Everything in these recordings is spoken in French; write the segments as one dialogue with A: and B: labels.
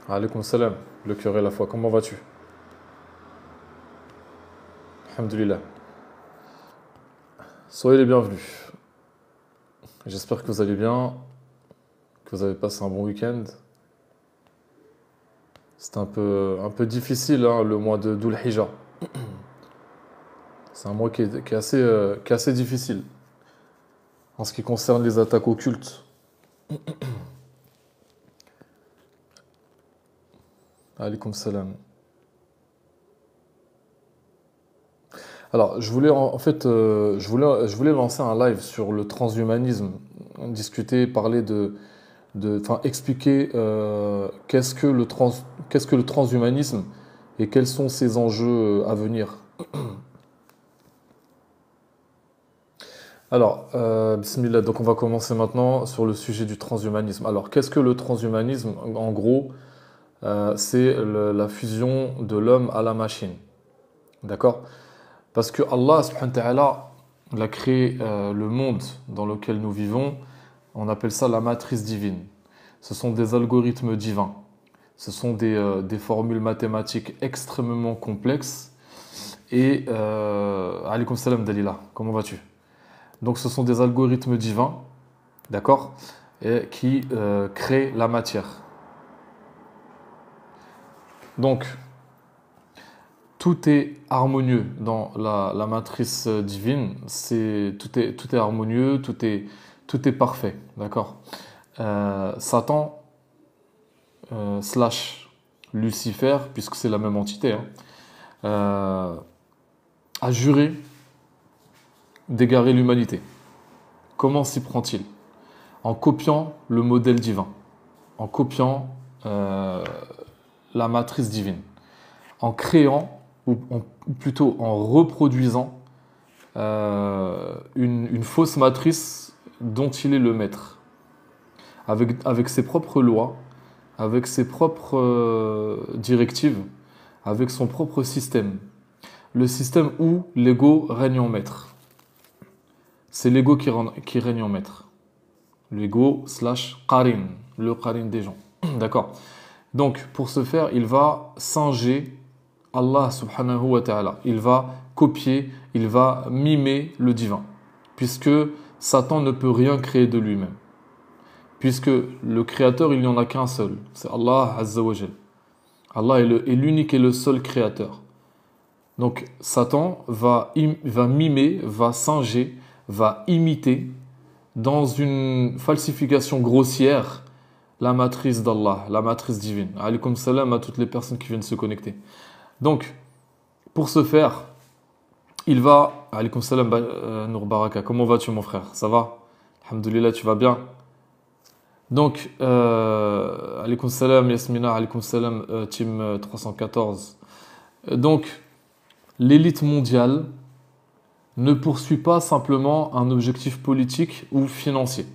A: Alaykoum salam, le cœur et la foi, comment vas-tu? Alhamdulillah. Soyez les bienvenus. J'espère que vous allez bien, que vous avez passé un bon week-end. C'est un peu difficile, hein, le mois de Dhul Hijjah. C'est un mois qui est assez difficile en ce qui concerne les attaques occultes. Alaykoum salam. Alors, je voulais lancer un live sur le transhumanisme, discuter, parler enfin, expliquer qu'est-ce que le transhumanisme et quels sont ses enjeux à venir. Alors, bismillah, donc on va commencer maintenant sur le sujet du transhumanisme. Alors, qu'est-ce que le transhumanisme? En gros, c'est la fusion de l'homme à la machine. D'accord? Parce que Allah, subhanahu wa ta'ala, il a créé le monde dans lequel nous vivons. On appelle ça la matrice divine. Ce sont des algorithmes divins. Ce sont des formules mathématiques extrêmement complexes. Et, alaykoum salam Dalila, comment vas-tu? Donc ce sont des algorithmes divins, d'accord, et qui créent la matière. Donc, tout est harmonieux dans la matrice divine. Tout est harmonieux, tout est parfait, d'accord. Satan slash Lucifer, puisque c'est la même entité, hein, a juré d'égarer l'humanité. Comment s'y prend-il? En copiant le modèle divin, en copiant la matrice divine, en créant, ou plutôt en reproduisant une fausse matrice dont il est le maître, avec ses propres lois, avec ses propres directives, avec son propre système. Le système où l'ego règne en maître. C'est l'ego qui règne en maître. L'ego slash qarin, le qarin des gens. D'accord? Donc, pour ce faire, il va singer Allah subhanahu wa ta'ala. Il va copier, il va mimer le divin. Puisque Satan ne peut rien créer de lui-même. Puisque le créateur, il n'y en a qu'un seul. C'est Allah azza wa jal. Allah est l'unique et le seul créateur. Donc, Satan va mimer, va singer, va imiter, dans une falsification grossière, la matrice d'Allah, la matrice divine. Alaykoum salam à toutes les personnes qui viennent se connecter. Donc, pour ce faire, il va... Alaykoum salam Nour Baraka, comment vas-tu mon frère? Ça va? Alhamdulillah, tu vas bien? Donc, alaykoum salam Yasmina, alaykoum salam Team 314. Donc, l'élite mondiale ne poursuit pas simplement un objectif politique ou financier.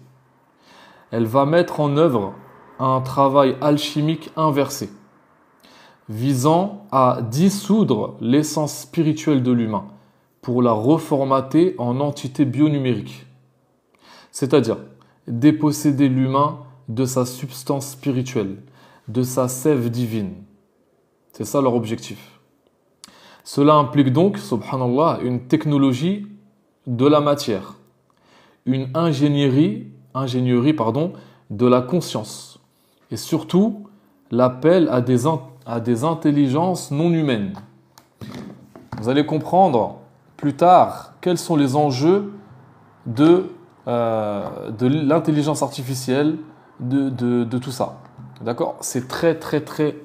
A: Elle va mettre en œuvre un travail alchimique inversé, visant à dissoudre l'essence spirituelle de l'humain pour la reformater en entité bionumérique. C'est-à-dire déposséder l'humain de sa substance spirituelle, de sa sève divine. C'est ça leur objectif. Cela implique donc, subhanallah, une technologie de la matière, une ingénierie de la conscience, et surtout l'appel à des intelligences non humaines. Vous allez comprendre plus tard quels sont les enjeux de l'intelligence artificielle, de tout ça. D'accord? C'est très, très, très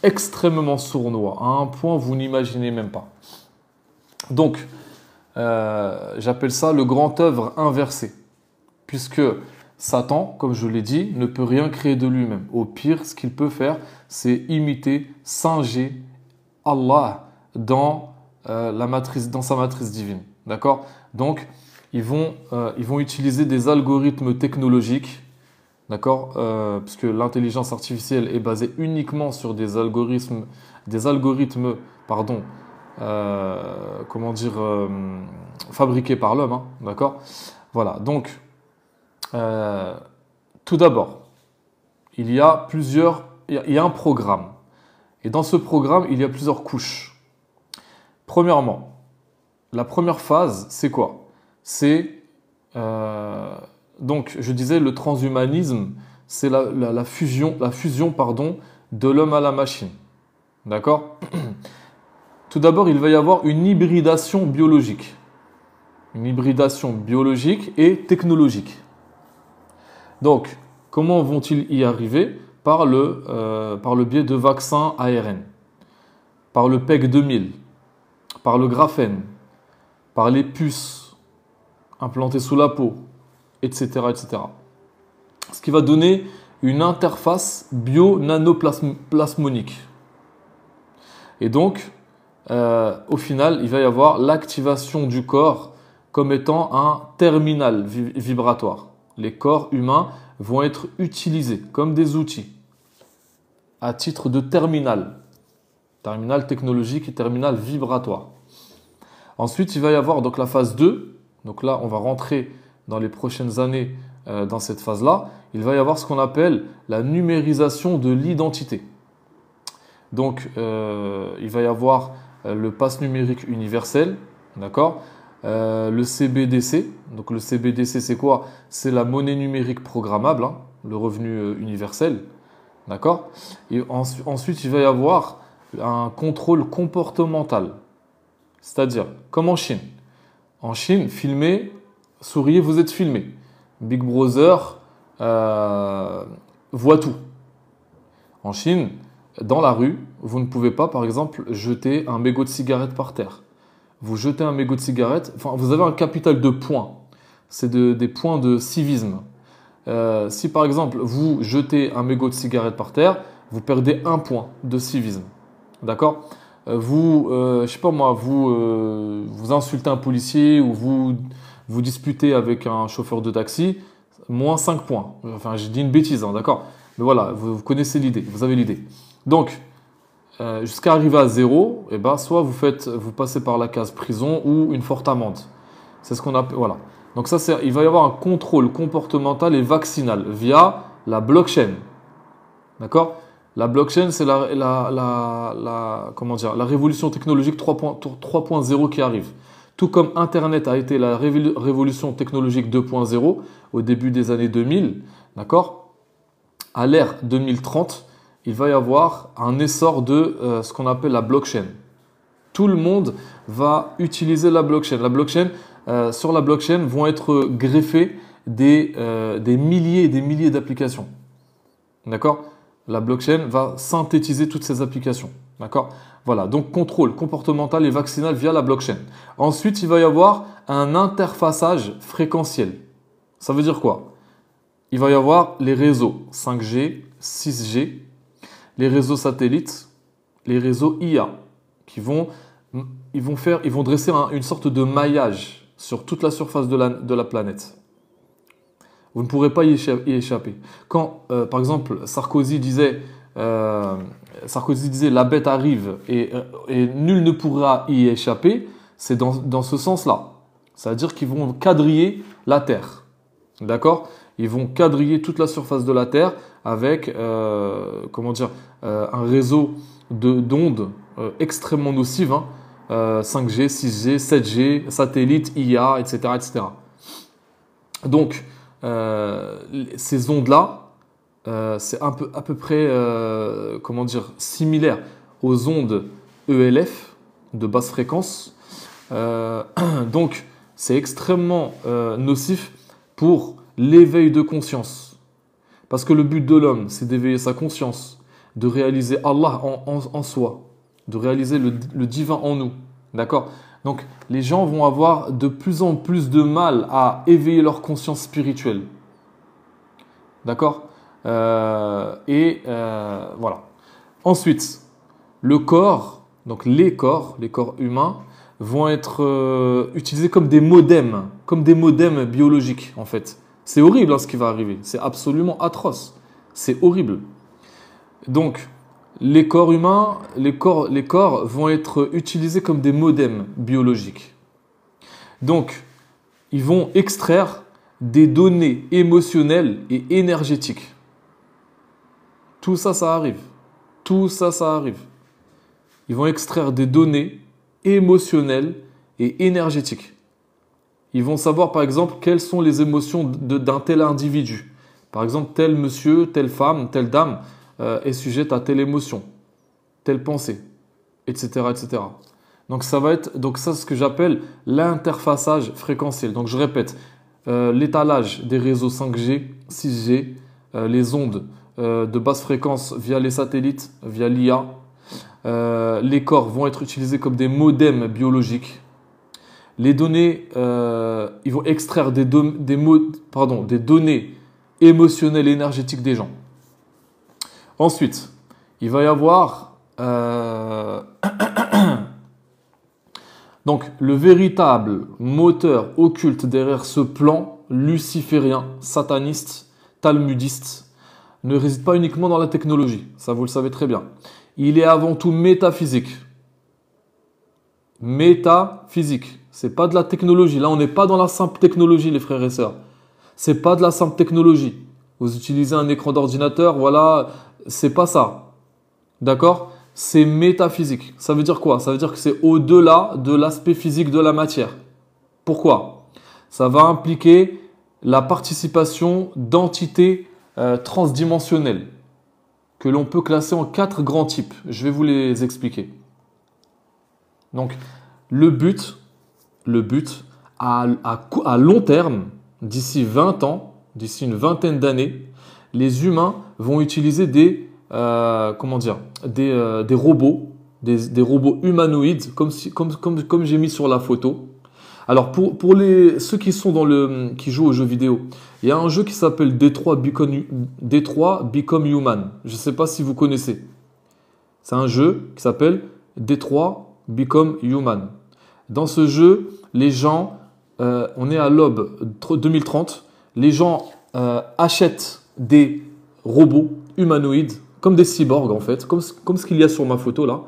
A: extrêmement sournois, à un point vous n'imaginez même pas. Donc, j'appelle ça le grand œuvre inversé, puisque Satan, comme je l'ai dit, ne peut rien créer de lui-même. Au pire, ce qu'il peut faire, c'est imiter, singer Allah dans sa matrice divine. D'accord? Donc, ils vont utiliser des algorithmes technologiques, d'accord, puisque l'intelligence artificielle est basée uniquement sur des algorithmes, pardon, comment dire, fabriqués par l'homme, hein, d'accord? Voilà, donc, euh, tout d'abord, il y a un programme. Et dans ce programme, il y a plusieurs couches. Premièrement, la première phase, c'est quoi? C'est, euh, donc, je disais, le transhumanisme, c'est la fusion, pardon, de l'homme à la machine. D'accord? Tout d'abord, il va y avoir une hybridation biologique. Une hybridation biologique et technologique. Donc, comment vont-ils y arriver? Par le biais de vaccins ARN, par le PEG 2000, par le graphène, par les puces implantées sous la peau, etc., etc. Ce qui va donner une interface bio-nanoplasmonique. Et donc, au final, il va y avoir l'activation du corps comme étant un terminal vibratoire. Les corps humains vont être utilisés comme des outils à titre de terminal technologique et terminal vibratoire. Ensuite, il va y avoir donc la phase 2. Donc là, on va rentrer dans les prochaines années dans cette phase-là. Il va y avoir ce qu'on appelle la numérisation de l'identité. Donc, il va y avoir le pass numérique universel, d'accord? Le CBDC. Donc, le CBDC, c'est quoi? C'est la monnaie numérique programmable, hein, le revenu universel, d'accord? Et ensuite, il va y avoir un contrôle comportemental. C'est-à-dire, comme en Chine. En Chine, filmez, souriez, vous êtes filmé. Big Brother voit tout. En Chine, dans la rue, vous ne pouvez pas, par exemple, jeter un mégot de cigarette par terre. Vous jetez un mégot de cigarette, enfin, vous avez un capital de points. C'est des points de civisme. Si, par exemple, vous jetez un mégot de cigarette par terre, vous perdez un point de civisme. D'accord? Je sais pas moi, vous insultez un policier ou vous disputez avec un chauffeur de taxi, moins 5 points. Enfin, j'ai dit une bêtise, hein, d'accord? Mais voilà, vous connaissez l'idée, vous avez l'idée. Donc, jusqu'à arriver à zéro, eh ben, soit vous passez par la case prison ou une forte amende. C'est ce qu'on appelle, voilà. Donc ça, il va y avoir un contrôle comportemental et vaccinal via la blockchain. D'accord? La blockchain, c'est comment dire, la révolution technologique 3.0 qui arrive. Tout comme Internet a été la révolution technologique 2.0 au début des années 2000, d'accord? À l'ère 2030, il va y avoir un essor de ce qu'on appelle la blockchain. Tout le monde va utiliser la blockchain. Sur la blockchain vont être greffés des milliers et des milliers d'applications. D'accord? La blockchain va synthétiser toutes ces applications. D'accord? Voilà, donc contrôle comportemental et vaccinal via la blockchain. Ensuite, il va y avoir un interfaçage fréquentiel. Ça veut dire quoi? Il va y avoir les réseaux 5G, 6G, les réseaux satellites, les réseaux IA qui vont dresser une sorte de maillage sur toute la surface de la planète. Vous ne pourrez pas y échapper. Quand, par exemple, Sarkozy disait la bête arrive et nul ne pourra y échapper, c'est dans ce sens-là. C'est-à-dire qu'ils vont quadriller la Terre. D'accord? Ils vont quadriller toute la surface de la Terre avec comment dire, un réseau d'ondes extrêmement nocives, hein, 5G, 6G, 7G, satellites, IA, etc. etc. Donc, ces ondes-là, c'est à peu près comment dire, similaire aux ondes ELF de basse fréquence. Donc, c'est extrêmement nocif pour l'éveil de conscience. Parce que le but de l'homme, c'est d'éveiller sa conscience, de réaliser Allah en soi, de réaliser le divin en nous. D'accord? Donc, les gens vont avoir de plus en plus de mal à éveiller leur conscience spirituelle. D'accord? Voilà. Ensuite, le corps, donc les corps humains, vont être utilisés comme des modems biologiques, en fait. C'est horrible hein, ce qui va arriver. C'est absolument atroce. C'est horrible. Donc, les corps humains, les corps vont être utilisés comme des modems biologiques. Donc, ils vont extraire des données émotionnelles et énergétiques. Tout ça, ça arrive. Tout ça, ça arrive. Ils vont extraire des données émotionnelles et énergétiques. Ils vont savoir, par exemple, quelles sont les émotions d'un tel individu. Par exemple, tel monsieur, telle femme, telle dame est sujette à telle émotion, telle pensée, etc., etc. Donc, ça c'est ce que j'appelle l'interfaçage fréquentiel. Donc, je répète, l'étalage des réseaux 5G, 6G, les ondes de basse fréquence via les satellites, via l'IA. Les corps vont être utilisés comme des modems biologiques. Les données, ils vont extraire des données émotionnelles et énergétiques des gens. Ensuite, il va y avoir donc le véritable moteur occulte derrière ce plan luciférien, sataniste, talmudiste, ne réside pas uniquement dans la technologie, ça vous le savez très bien. Il est avant tout métaphysique. Métaphysique. C'est pas de la technologie. Là, on n'est pas dans la simple technologie, les frères et sœurs. C'est pas de la simple technologie. Vous utilisez un écran d'ordinateur, voilà, c'est pas ça. D'accord? C'est métaphysique. Ça veut dire quoi? Ça veut dire que c'est au-delà de l'aspect physique de la matière. Pourquoi? Ça va impliquer la participation d'entités transdimensionnelles que l'on peut classer en 4 grands types. Je vais vous les expliquer. Donc, le but à long terme, d'ici 20 ans, d'ici une vingtaine d'années, les humains vont utiliser des robots, des robots humanoïdes, comme j'ai mis sur la photo. Alors, pour ceux qui jouent aux jeux vidéo, il y a un jeu qui s'appelle Detroit Become Human. Je ne sais pas si vous connaissez. C'est un jeu qui s'appelle Detroit Become Human. Dans ce jeu, les gens, on est à l'aube 2030, les gens achètent des robots humanoïdes, comme des cyborgs en fait, comme ce qu'il y a sur ma photo là,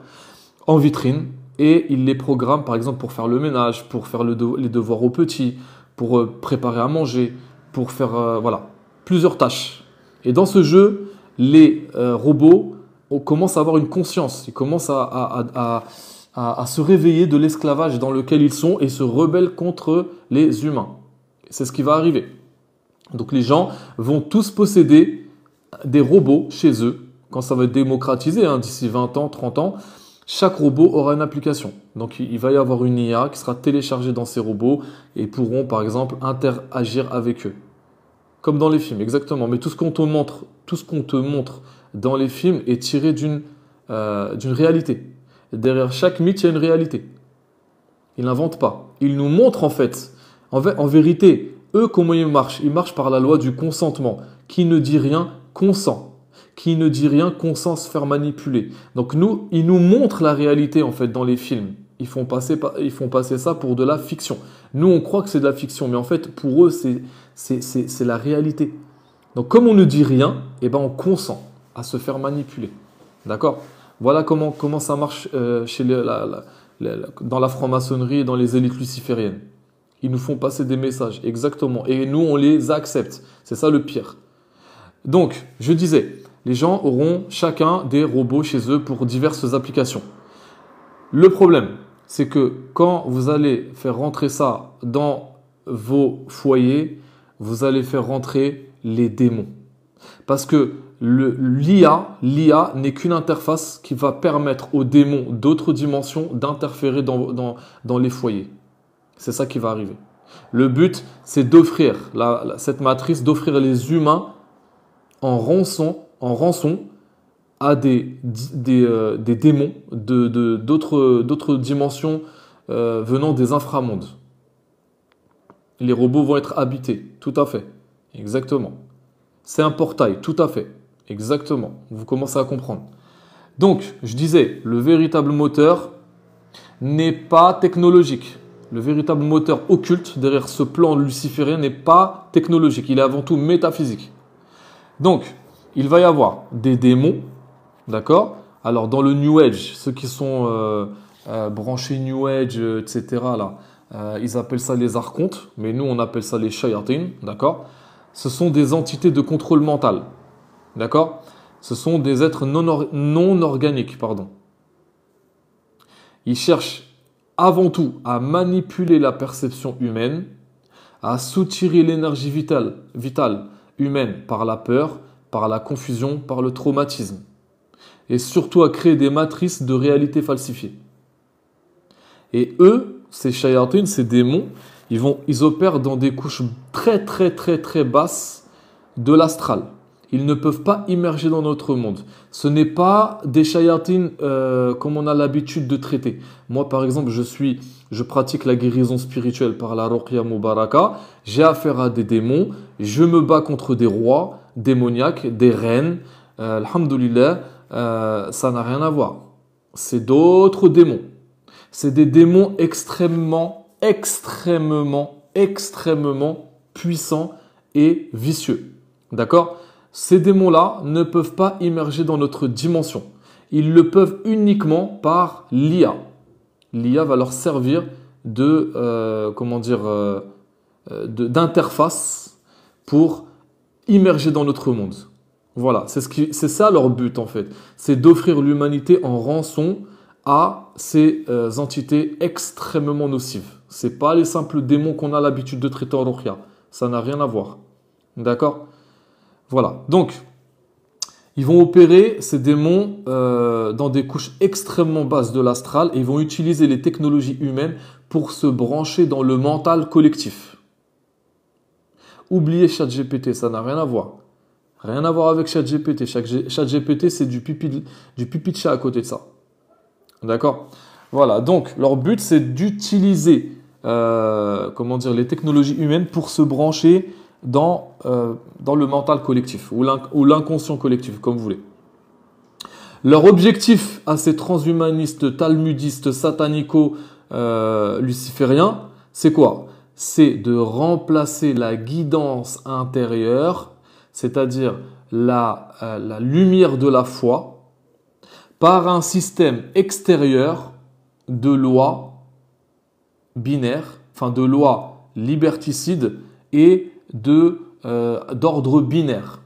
A: en vitrine, et ils les programment par exemple pour faire le ménage, pour faire les devoirs aux petits, pour préparer à manger, pour faire plusieurs tâches. Et dans ce jeu, les robots commencent à avoir une conscience, ils commencent à se réveiller de l'esclavage dans lequel ils sont et se rebellent contre les humains. C'est ce qui va arriver. Donc les gens vont tous posséder des robots chez eux. Quand ça va être démocratisé, d'ici 20 ans, 30 ans, chaque robot aura une application. Donc il va y avoir une IA qui sera téléchargée dans ces robots et pourront par exemple interagir avec eux. Comme dans les films, exactement. Mais tout ce qu'on te montre dans les films est tiré d'une réalité. Derrière chaque mythe, il y a une réalité. Ils n'inventent pas. Ils nous montrent en fait. En vérité, eux, comment ils marchent? Ils marchent par la loi du consentement. Qui ne dit rien, consent. Qui ne dit rien, consent se faire manipuler. Donc ils nous montrent la réalité en fait dans les films. Ils font passer ça pour de la fiction. Nous, on croit que c'est de la fiction, mais en fait, pour eux, c'est la réalité. Donc, comme on ne dit rien, on consent à se faire manipuler. D'accord? Voilà comment ça marche dans la franc-maçonnerie et dans les élites lucifériennes. Ils nous font passer des messages, exactement. Et nous, on les accepte. C'est ça le pire. Donc, je disais, les gens auront chacun des robots chez eux pour diverses applications. Le problème, c'est que quand vous allez faire rentrer ça dans vos foyers, vous allez faire rentrer les démons. Parce que l'IA n'est qu'une interface qui va permettre aux démons d'autres dimensions d'interférer dans les foyers. C'est ça qui va arriver. Le but, c'est d'offrir cette matrice, d'offrir les humains en rançon à des démons d'autres dimensions venant des inframondes. Les robots vont être habités, tout à fait, exactement. C'est un portail, tout à fait, exactement. Vous commencez à comprendre. Donc, je disais, le véritable moteur n'est pas technologique. Le véritable moteur occulte derrière ce plan luciférien n'est pas technologique, il est avant tout métaphysique. Donc, il va y avoir des démons, d'accord? Alors, dans le New Age, ceux qui sont branchés New Age, etc., là, ils appellent ça les archontes, mais nous, on appelle ça les shayatin, d'accord? Ce sont des entités de contrôle mental, d'accord? Ce sont des êtres non organiques, pardon. Ils cherchent avant tout à manipuler la perception humaine, à soutirer l'énergie vitale humaine par la peur, par la confusion, par le traumatisme, et surtout à créer des matrices de réalité falsifiées. Et eux, ces shayatins, ces démons, ils opèrent dans des couches très très très très basses de l'astral. Ils ne peuvent pas immerger dans notre monde. Ce n'est pas des shayatins comme on a l'habitude de traiter. Moi, par exemple, je pratique la guérison spirituelle par la Ruqya Mubaraka. J'ai affaire à des démons. Je me bats contre des rois démoniaques, des reines. Alhamdoulilah, ça n'a rien à voir. C'est d'autres démons. C'est des démons extrêmement puissants et vicieux. D'accord ? Ces démons-là ne peuvent pas immerger dans notre dimension. Ils le peuvent uniquement par l'IA. L'IA va leur servir d'interface pour immerger dans notre monde. Voilà, c'est ça leur but en fait. C'est d'offrir l'humanité en rançon à ces entités extrêmement nocives. Ce n'est pas les simples démons qu'on a l'habitude de traiter en ruqya. Ça n'a rien à voir. D'accord ? Voilà, donc, ils vont opérer ces démons dans des couches extrêmement basses de l'astral et ils vont utiliser les technologies humaines pour se brancher dans le mental collectif. Oubliez ChatGPT, ça n'a rien à voir. Rien à voir avec ChatGPT. ChatGPT, c'est du pipi de chat à côté de ça. D'accord ? Voilà, donc, leur but, c'est d'utiliser les technologies humaines pour se brancher dans le mental collectif ou l'inconscient collectif, comme vous voulez. Leur objectif à ces transhumanistes, talmudistes, satanico-lucifériens, c'est quoi? C'est de remplacer la guidance intérieure, c'est-à-dire la lumière de la foi, par un système extérieur de lois binaires, enfin de lois liberticides et d'ordre binaire,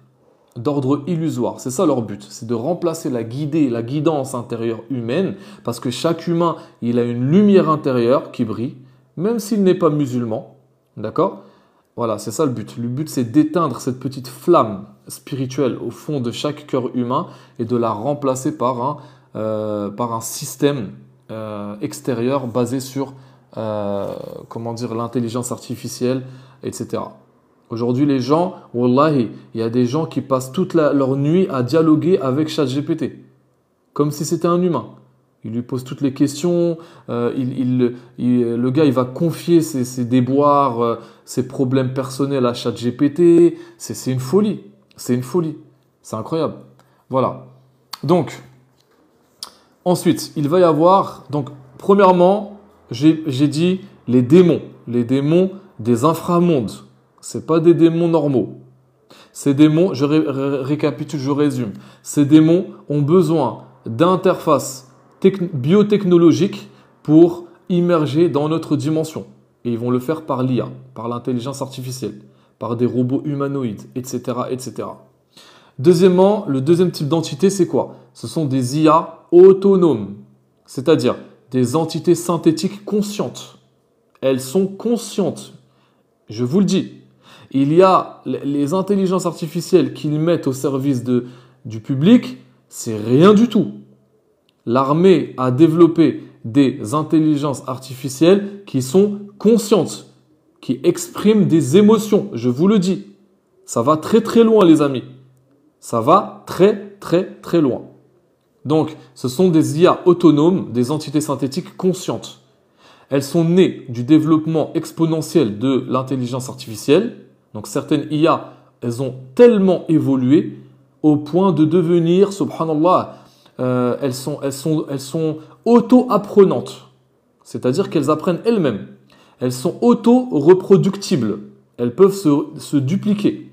A: d'ordre illusoire. C'est ça leur but, c'est de remplacer la guidance intérieure humaine, parce que chaque humain, il a une lumière intérieure qui brille, même s'il n'est pas musulman, d'accord? Voilà, c'est ça le but. Le but, c'est d'éteindre cette petite flamme spirituelle au fond de chaque cœur humain et de la remplacer par un système extérieur basé sur l'intelligence artificielle, etc. Aujourd'hui, les gens, wallahi, il y a des gens qui passent toute leur nuit à dialoguer avec ChatGPT, comme si c'était un humain. Il lui pose toutes les questions, le gars, il va confier ses déboires, ses problèmes personnels à ChatGPT. C'est une folie, c'est une folie, c'est incroyable. Voilà. Donc, ensuite, il va y avoir, donc, premièrement, j'ai dit les démons des inframondes. Ce pas des démons normaux. Ces démons, je récapitule, je résume. Ces démons ont besoin d'interfaces biotechnologiques pour immerger dans notre dimension. Et ils vont le faire par l'IA, par l'intelligence artificielle, par des robots humanoïdes, etc., etc. Deuxièmement, le deuxième type d'entité, c'est quoi? Ce sont des IA autonomes, c'est-à-dire des entités synthétiques conscientes. Elles sont conscientes. Je vous le dis. Il y a les intelligences artificielles qu'ils mettent au service du public, c'est rien du tout. L'armée a développé des intelligences artificielles qui sont conscientes, qui expriment des émotions, je vous le dis. Ça va très très loin les amis. Ça va très très très loin. Donc, ce sont des IA autonomes, des entités synthétiques conscientes. Elles sont nées du développement exponentiel de l'intelligence artificielle. Donc certaines IA, elles ont tellement évolué au point de devenir, subhanallah, elles sont auto-apprenantes. C'est-à-dire qu'elles apprennent elles-mêmes. Elles sont auto-reproductibles. Elles peuvent se dupliquer.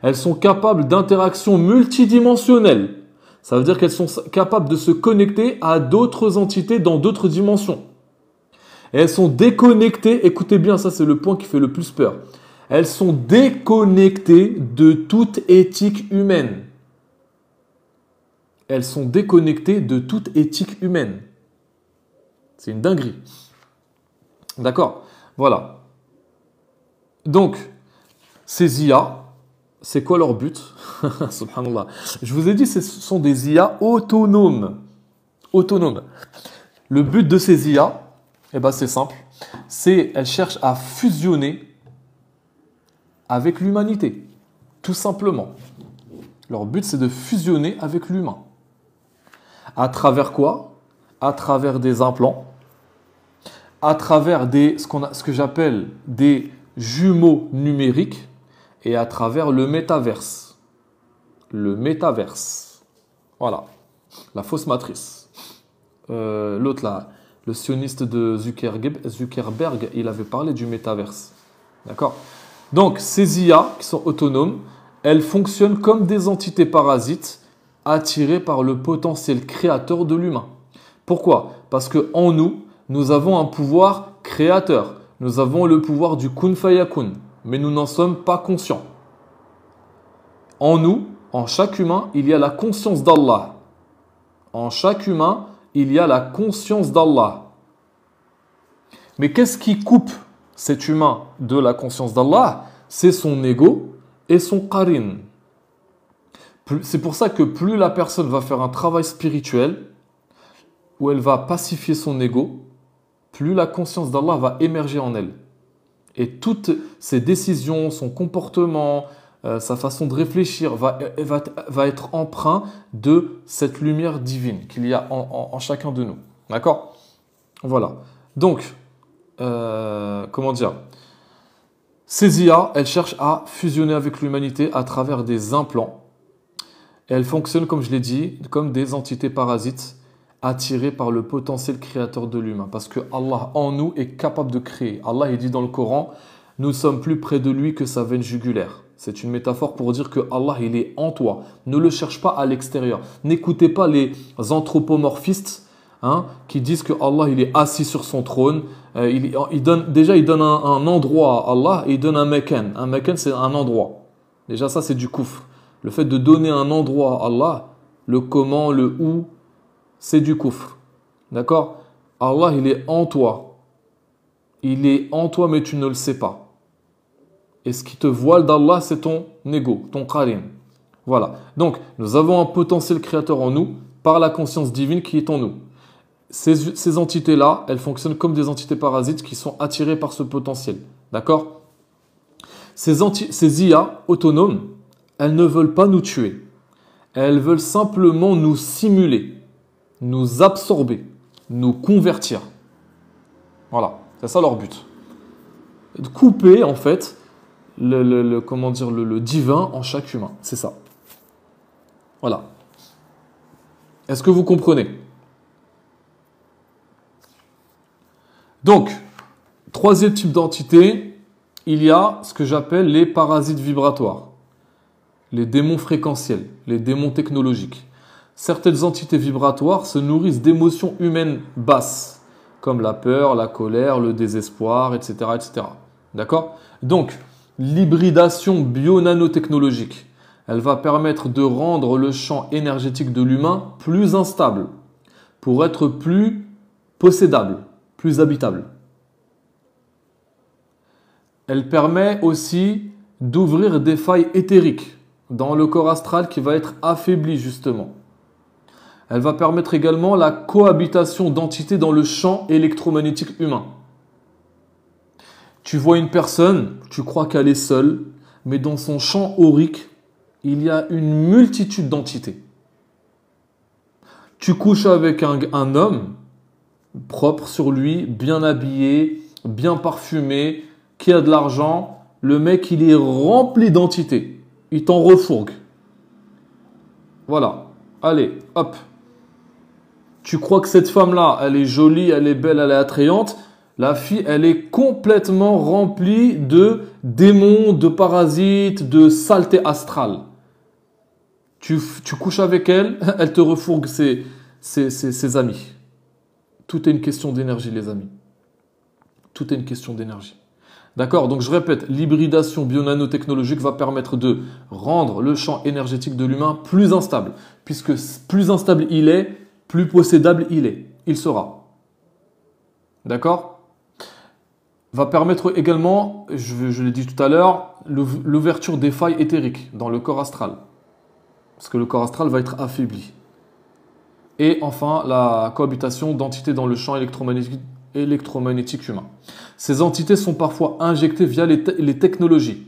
A: Elles sont capables d'interactions multidimensionnelles. Ça veut dire qu'elles sont capables de se connecter à d'autres entités dans d'autres dimensions. Et elles sont déconnectées, écoutez bien, ça c'est le point qui fait le plus peur. Elles sont déconnectées de toute éthique humaine. Elles sont déconnectées de toute éthique humaine. C'est une dinguerie. D'accord? Voilà. Donc, ces IA, c'est quoi leur but? Subhanallah. Je vous ai dit, ce sont des IA autonomes. Autonomes. Le but de ces IA, eh ben, c'est simple. Elles cherchent à fusionner avec l'humanité. Tout simplement. Leur but, c'est de fusionner avec l'humain. À travers quoi? À travers des implants, à travers ce que j'appelle des jumeaux numériques et à travers le métaverse. Le métaverse. Voilà. La fausse matrice. L'autre là, le sioniste de Zuckerberg, il avait parlé du métaverse. D'accord? Donc, ces IA qui sont autonomes, elles fonctionnent comme des entités parasites attirées par le potentiel créateur de l'humain. Pourquoi? Parce qu'en nous, nous avons un pouvoir créateur. Nous avons le pouvoir du kun fayakun, mais nous n'en sommes pas conscients. En nous, en chaque humain, il y a la conscience d'Allah. En chaque humain, il y a la conscience d'Allah. Mais qu'est-ce qui coupe cet humain de la conscience d'Allah? C'est son ego et son qarin. C'est pour ça que plus la personne va faire un travail spirituel, où elle va pacifier son ego, plus la conscience d'Allah va émerger en elle. Et toutes ses décisions, son comportement, sa façon de réfléchir va être empreint de cette lumière divine qu'il y a en chacun de nous. D'accord? Voilà. Donc, comment dire? Ces IA, elles cherchent à fusionner avec l'humanité à travers des implants. Et elles fonctionnent, comme je l'ai dit, comme des entités parasites attirées par le potentiel créateur de l'humain. Parce que Allah en nous est capable de créer. Allah, il dit dans le Coran, nous sommes plus près de lui que sa veine jugulaire. C'est une métaphore pour dire que Allah, il est en toi. Ne le cherche pas à l'extérieur. N'écoutez pas les anthropomorphistes qui disent que Allah, il est assis sur son trône. Il donne un endroit à Allah et il donne un mekan. Un mekan, c'est un endroit. Déjà, ça, c'est du kufr. Le fait de donner un endroit à Allah, le comment, le où, c'est du kufr. D'accord? Allah, il est en toi. Il est en toi, mais tu ne le sais pas. Et ce qui te voile d'Allah, c'est ton ego, ton qarin. Voilà. Donc, nous avons un potentiel créateur en nous par la conscience divine qui est en nous. Ces entités-là, elles fonctionnent comme des entités parasites qui sont attirées par ce potentiel. D'accord? Ces IA autonomes, elles ne veulent pas nous tuer. Elles veulent simplement nous simuler, nous absorber, nous convertir. Voilà, c'est ça leur but. De couper, en fait, le divin en chaque humain. C'est ça. Voilà. Est-ce que vous comprenez? Donc, troisième type d'entité, il y a ce que j'appelle les parasites vibratoires. Les démons fréquentiels, les démons technologiques. Certaines entités vibratoires se nourrissent d'émotions humaines basses, comme la peur, la colère, le désespoir, etc. etc. D'accord? Donc, l'hybridation bio-nanotechnologique, elle va permettre de rendre le champ énergétique de l'humain plus instable, pour être plus possédable, plus habitable. Elle permet aussi d'ouvrir des failles éthériques dans le corps astral qui va être affaibli justement. Elle va permettre également la cohabitation d'entités dans le champ électromagnétique humain. Tu vois une personne, tu crois qu'elle est seule, mais dans son champ aurique, il y a une multitude d'entités. Tu couches avec un homme propre sur lui, bien habillé, bien parfumé, qui a de l'argent. Le mec, il est rempli d'entités. Il t'en refourgue. Voilà. Allez, hop. Tu crois que cette femme-là, elle est jolie, elle est belle, elle est attrayante. La fille, elle est complètement remplie de démons, de parasites, de saleté astrale. Tu couches avec elle, elle te refourgue ses amis. Tout est une question d'énergie, les amis. Tout est une question d'énergie. D'accord? Donc je répète, l'hybridation bio-nanotechnologique va permettre de rendre le champ énergétique de l'humain plus instable. Puisque plus instable il est, plus possédable il est. Il sera. D'accord? Va permettre également, je l'ai dit tout à l'heure, l'ouverture des failles éthériques dans le corps astral. Parce que le corps astral va être affaibli. Et enfin, la cohabitation d'entités dans le champ électromagnétique humain. Ces entités sont parfois injectées via les technologies.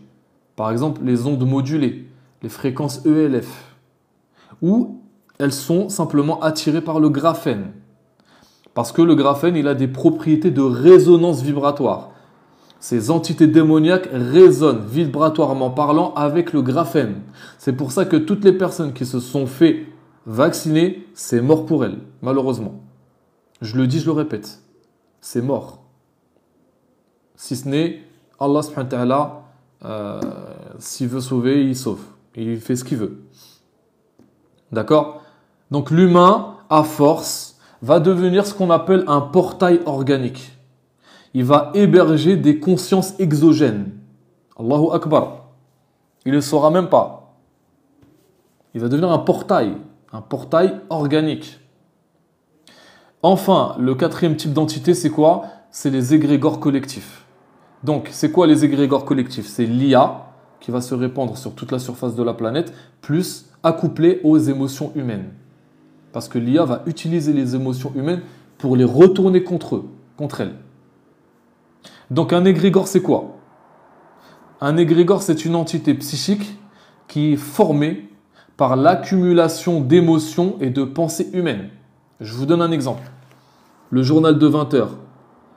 A: Par exemple, les ondes modulées, les fréquences ELF. Ou elles sont simplement attirées par le graphène. Parce que le graphène, il a des propriétés de résonance vibratoire. Ces entités démoniaques résonnent vibratoirement parlant avec le graphène. C'est pour ça que toutes les personnes qui se sont fait vacciner, c'est mort pour elles, malheureusement. Je le dis, je le répète. C'est mort. Si ce n'est Allah subhanahu wa ta'ala, s'il veut sauver, il sauve. Il fait ce qu'il veut. D'accord? Donc l'humain, à force, va devenir ce qu'on appelle un portail organique. Il va héberger des consciences exogènes. Allahu Akbar. Il ne le saura même pas. Il va devenir un portail organique. Enfin, le quatrième type d'entité, c'est quoi? C'est les égrégores collectifs. Donc, c'est quoi les égrégores collectifs? C'est l'IA qui va se répandre sur toute la surface de la planète, plus accouplé aux émotions humaines. Parce que l'IA va utiliser les émotions humaines pour les retourner contre elles. Donc un égrégore, c'est quoi? Un égrégore, c'est une entité psychique qui est formée par l'accumulation d'émotions et de pensées humaines. Je vous donne un exemple. Le journal de 20 heures.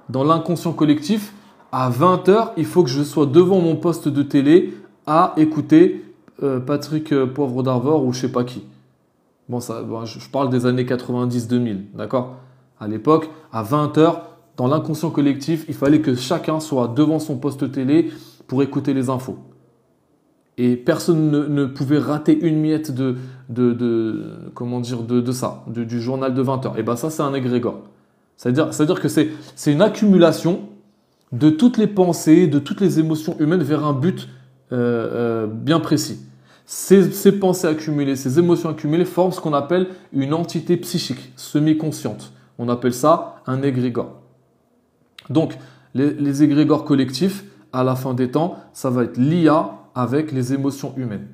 A: Dans l'inconscient collectif, à 20 heures, il faut que je sois devant mon poste de télé à écouter Patrick Poivre d'Arvor ou je sais pas qui. Bon, je parle des années 90-2000, d'accord? À l'époque, à 20 heures, dans l'inconscient collectif, il fallait que chacun soit devant son poste télé pour écouter les infos. Et personne ne pouvait rater une miette du journal de 20 heures. Et bien ça, c'est un égrégore. C'est-à-dire que c'est une accumulation de toutes les pensées, de toutes les émotions humaines vers un but bien précis. Ces pensées accumulées, ces émotions accumulées forment ce qu'on appelle une entité psychique, semi-consciente. On appelle ça un égrégore. Donc, les égrégores collectifs, à la fin des temps, ça va être l'IA avec les émotions humaines.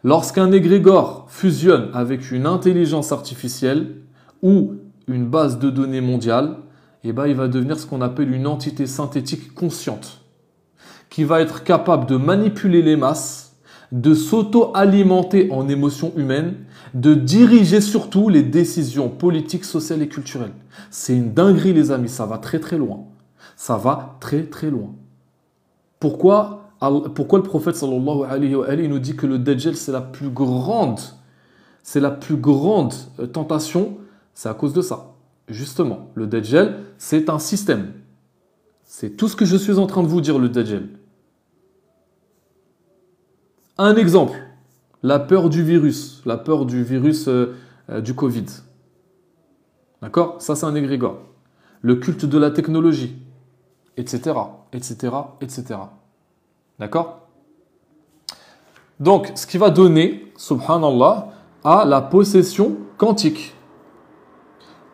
A: Lorsqu'un égrégore fusionne avec une intelligence artificielle ou une base de données mondiale, eh ben, il va devenir ce qu'on appelle une entité synthétique consciente, qui va être capable de manipuler les masses, de s'auto-alimenter en émotions humaines, de diriger surtout les décisions politiques, sociales et culturelles. C'est une dinguerie, les amis, ça va très très loin. Ça va très très loin. Pourquoi le prophète sallallahu alayhi wa alayhi nous dit que le Dajjal c'est la plus grande tentation? C'est à cause de ça. Justement, le Dajjal, c'est un système. C'est tout ce que je suis en train de vous dire, le Dajjal. Un exemple, la peur du virus du Covid. D'accord? Ça, c'est un égrégore. Le culte de la technologie, etc., etc., etc. D'accord? Donc, ce qui va donner, subhanallah, à la possession quantique.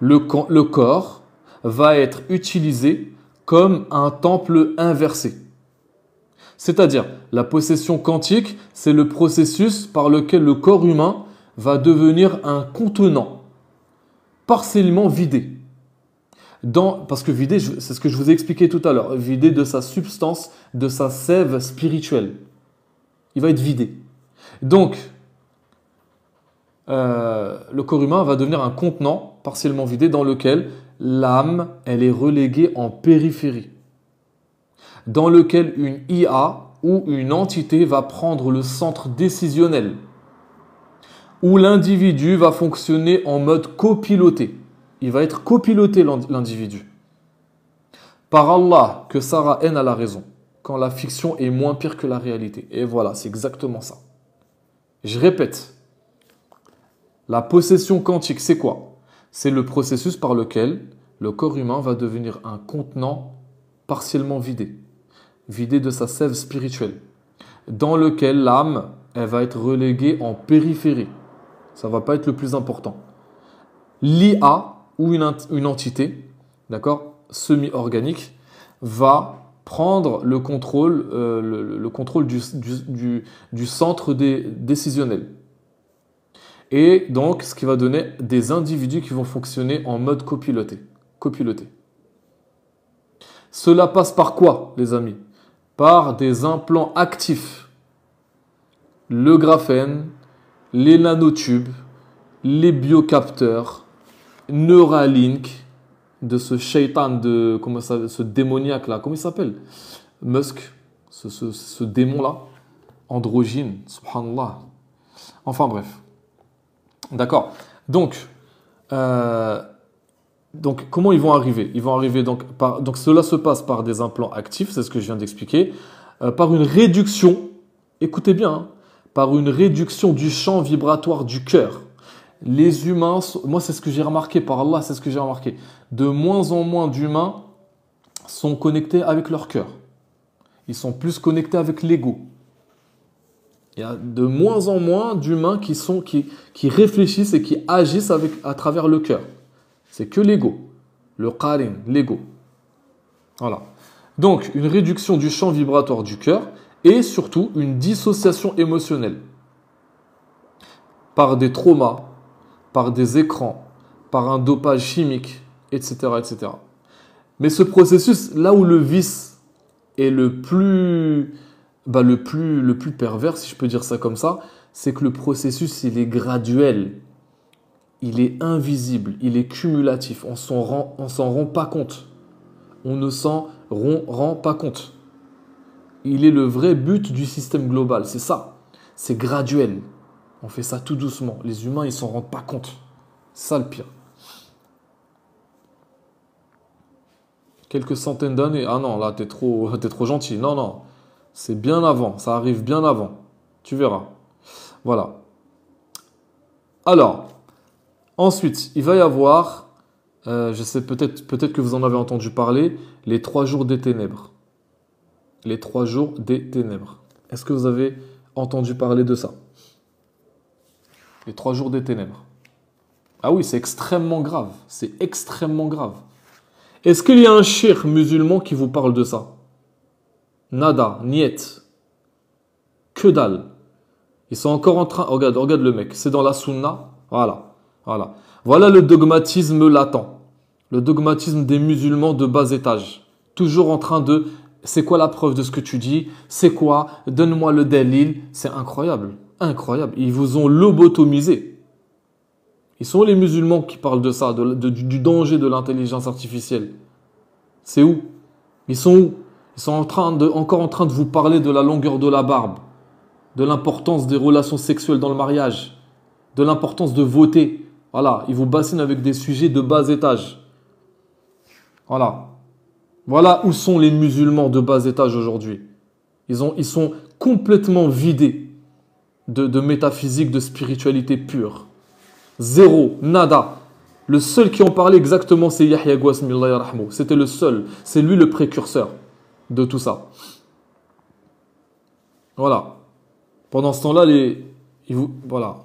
A: Le corps va être utilisé comme un temple inversé. C'est-à-dire, la possession quantique, c'est le processus par lequel le corps humain va devenir un contenant, partiellement vidé. Parce que vidé, c'est ce que je vous ai expliqué tout à l'heure, vidé de sa substance, de sa sève spirituelle. Il va être vidé. Donc, le corps humain va devenir un contenant partiellement vidé dans lequel l'âme, elle est reléguée en périphérie. Dans lequel une IA ou une entité va prendre le centre décisionnel, où l'individu va fonctionner en mode copiloté. Il va être copiloté, l'individu. Par Allah, que Sarah N a la raison, quand la fiction est moins pire que la réalité. Et voilà, c'est exactement ça. Je répète, la possession quantique, c'est quoi? C'est le processus par lequel le corps humain va devenir un contenant partiellement vidé, vidé de sa sève spirituelle, dans lequel l'âme, elle va être reléguée en périphérie. Ça ne va pas être le plus important. L'IA, ou une entité, d'accord, semi-organique, va prendre le contrôle, le contrôle du centre décisionnel. Et donc, ce qui va donner des individus qui vont fonctionner en mode copiloté. Cela passe par quoi, les amis? Par des implants actifs. Le graphène, les nanotubes, les biocapteurs, Neuralink, de ce shaitan, ce démoniaque là, comment il s'appelle? Musk, ce démon là, androgyne, subhanallah. Enfin bref. D'accord. Donc, comment ils vont arriver? Ils vont arriver donc cela se passe par des implants actifs, c'est ce que je viens d'expliquer, par une réduction, écoutez bien, hein, par une réduction du champ vibratoire du cœur. Les humains, moi c'est ce que j'ai remarqué, par Allah, c'est ce que j'ai remarqué. De moins en moins d'humains sont connectés avec leur cœur. Ils sont plus connectés avec l'ego. Il y a de moins en moins d'humains qui réfléchissent et qui agissent à travers le cœur. C'est que l'ego, le qarin, l'ego. Voilà. Donc, une réduction du champ vibratoire du cœur et surtout une dissociation émotionnelle par des traumas, par des écrans, par un dopage chimique, etc., etc. Mais ce processus, là où le vice est le plus pervers, si je peux dire ça comme ça, c'est que le processus, il est graduel, il est invisible, il est cumulatif, on s'en rend pas compte. On ne s'en rend pas compte. Il est le vrai but du système global, c'est ça. C'est graduel. On fait ça tout doucement. Les humains, ils s'en rendent pas compte. C'est ça le pire. Quelques centaines d'années. Ah non, là, t'es trop gentil. Non, non. C'est bien avant. Ça arrive bien avant. Tu verras. Voilà. Alors, ensuite, il va y avoir, je sais peut-être que vous en avez entendu parler, les 3 jours des ténèbres. Les 3 jours des ténèbres. Est-ce que vous avez entendu parler de ça? Les 3 jours des ténèbres. Ah oui, c'est extrêmement grave. C'est extrêmement grave. Est-ce qu'il y a un cheikh musulman qui vous parle de ça? Nada, niet. Que dalle. Ils sont encore en train... Regarde le mec. C'est dans la sunna. Voilà. Voilà. Voilà le dogmatisme latent. Le dogmatisme des musulmans de bas étage. Toujours en train de... C'est quoi la preuve de ce que tu dis? C'est quoi? Donne-moi le dalil. C'est incroyable. Incroyable. Ils vous ont lobotomisé. Ils sont les musulmans qui parlent de ça, du danger de l'intelligence artificielle. C'est où? Ils sont où? Ils sont encore en train de vous parler de la longueur de la barbe, de l'importance des relations sexuelles dans le mariage, de l'importance de voter. Voilà, ils vous bassinent avec des sujets de bas étage. Voilà. Voilà où sont les musulmans de bas étage aujourd'hui. Ils sont complètement vidés de métaphysique, de spiritualité pure. Zéro, nada. Le seul qui en parlait exactement, c'est Yahya Gouasmi, Allah yarhamou. C'était le seul. C'est lui le précurseur de tout ça. Voilà. Pendant ce temps-là, voilà.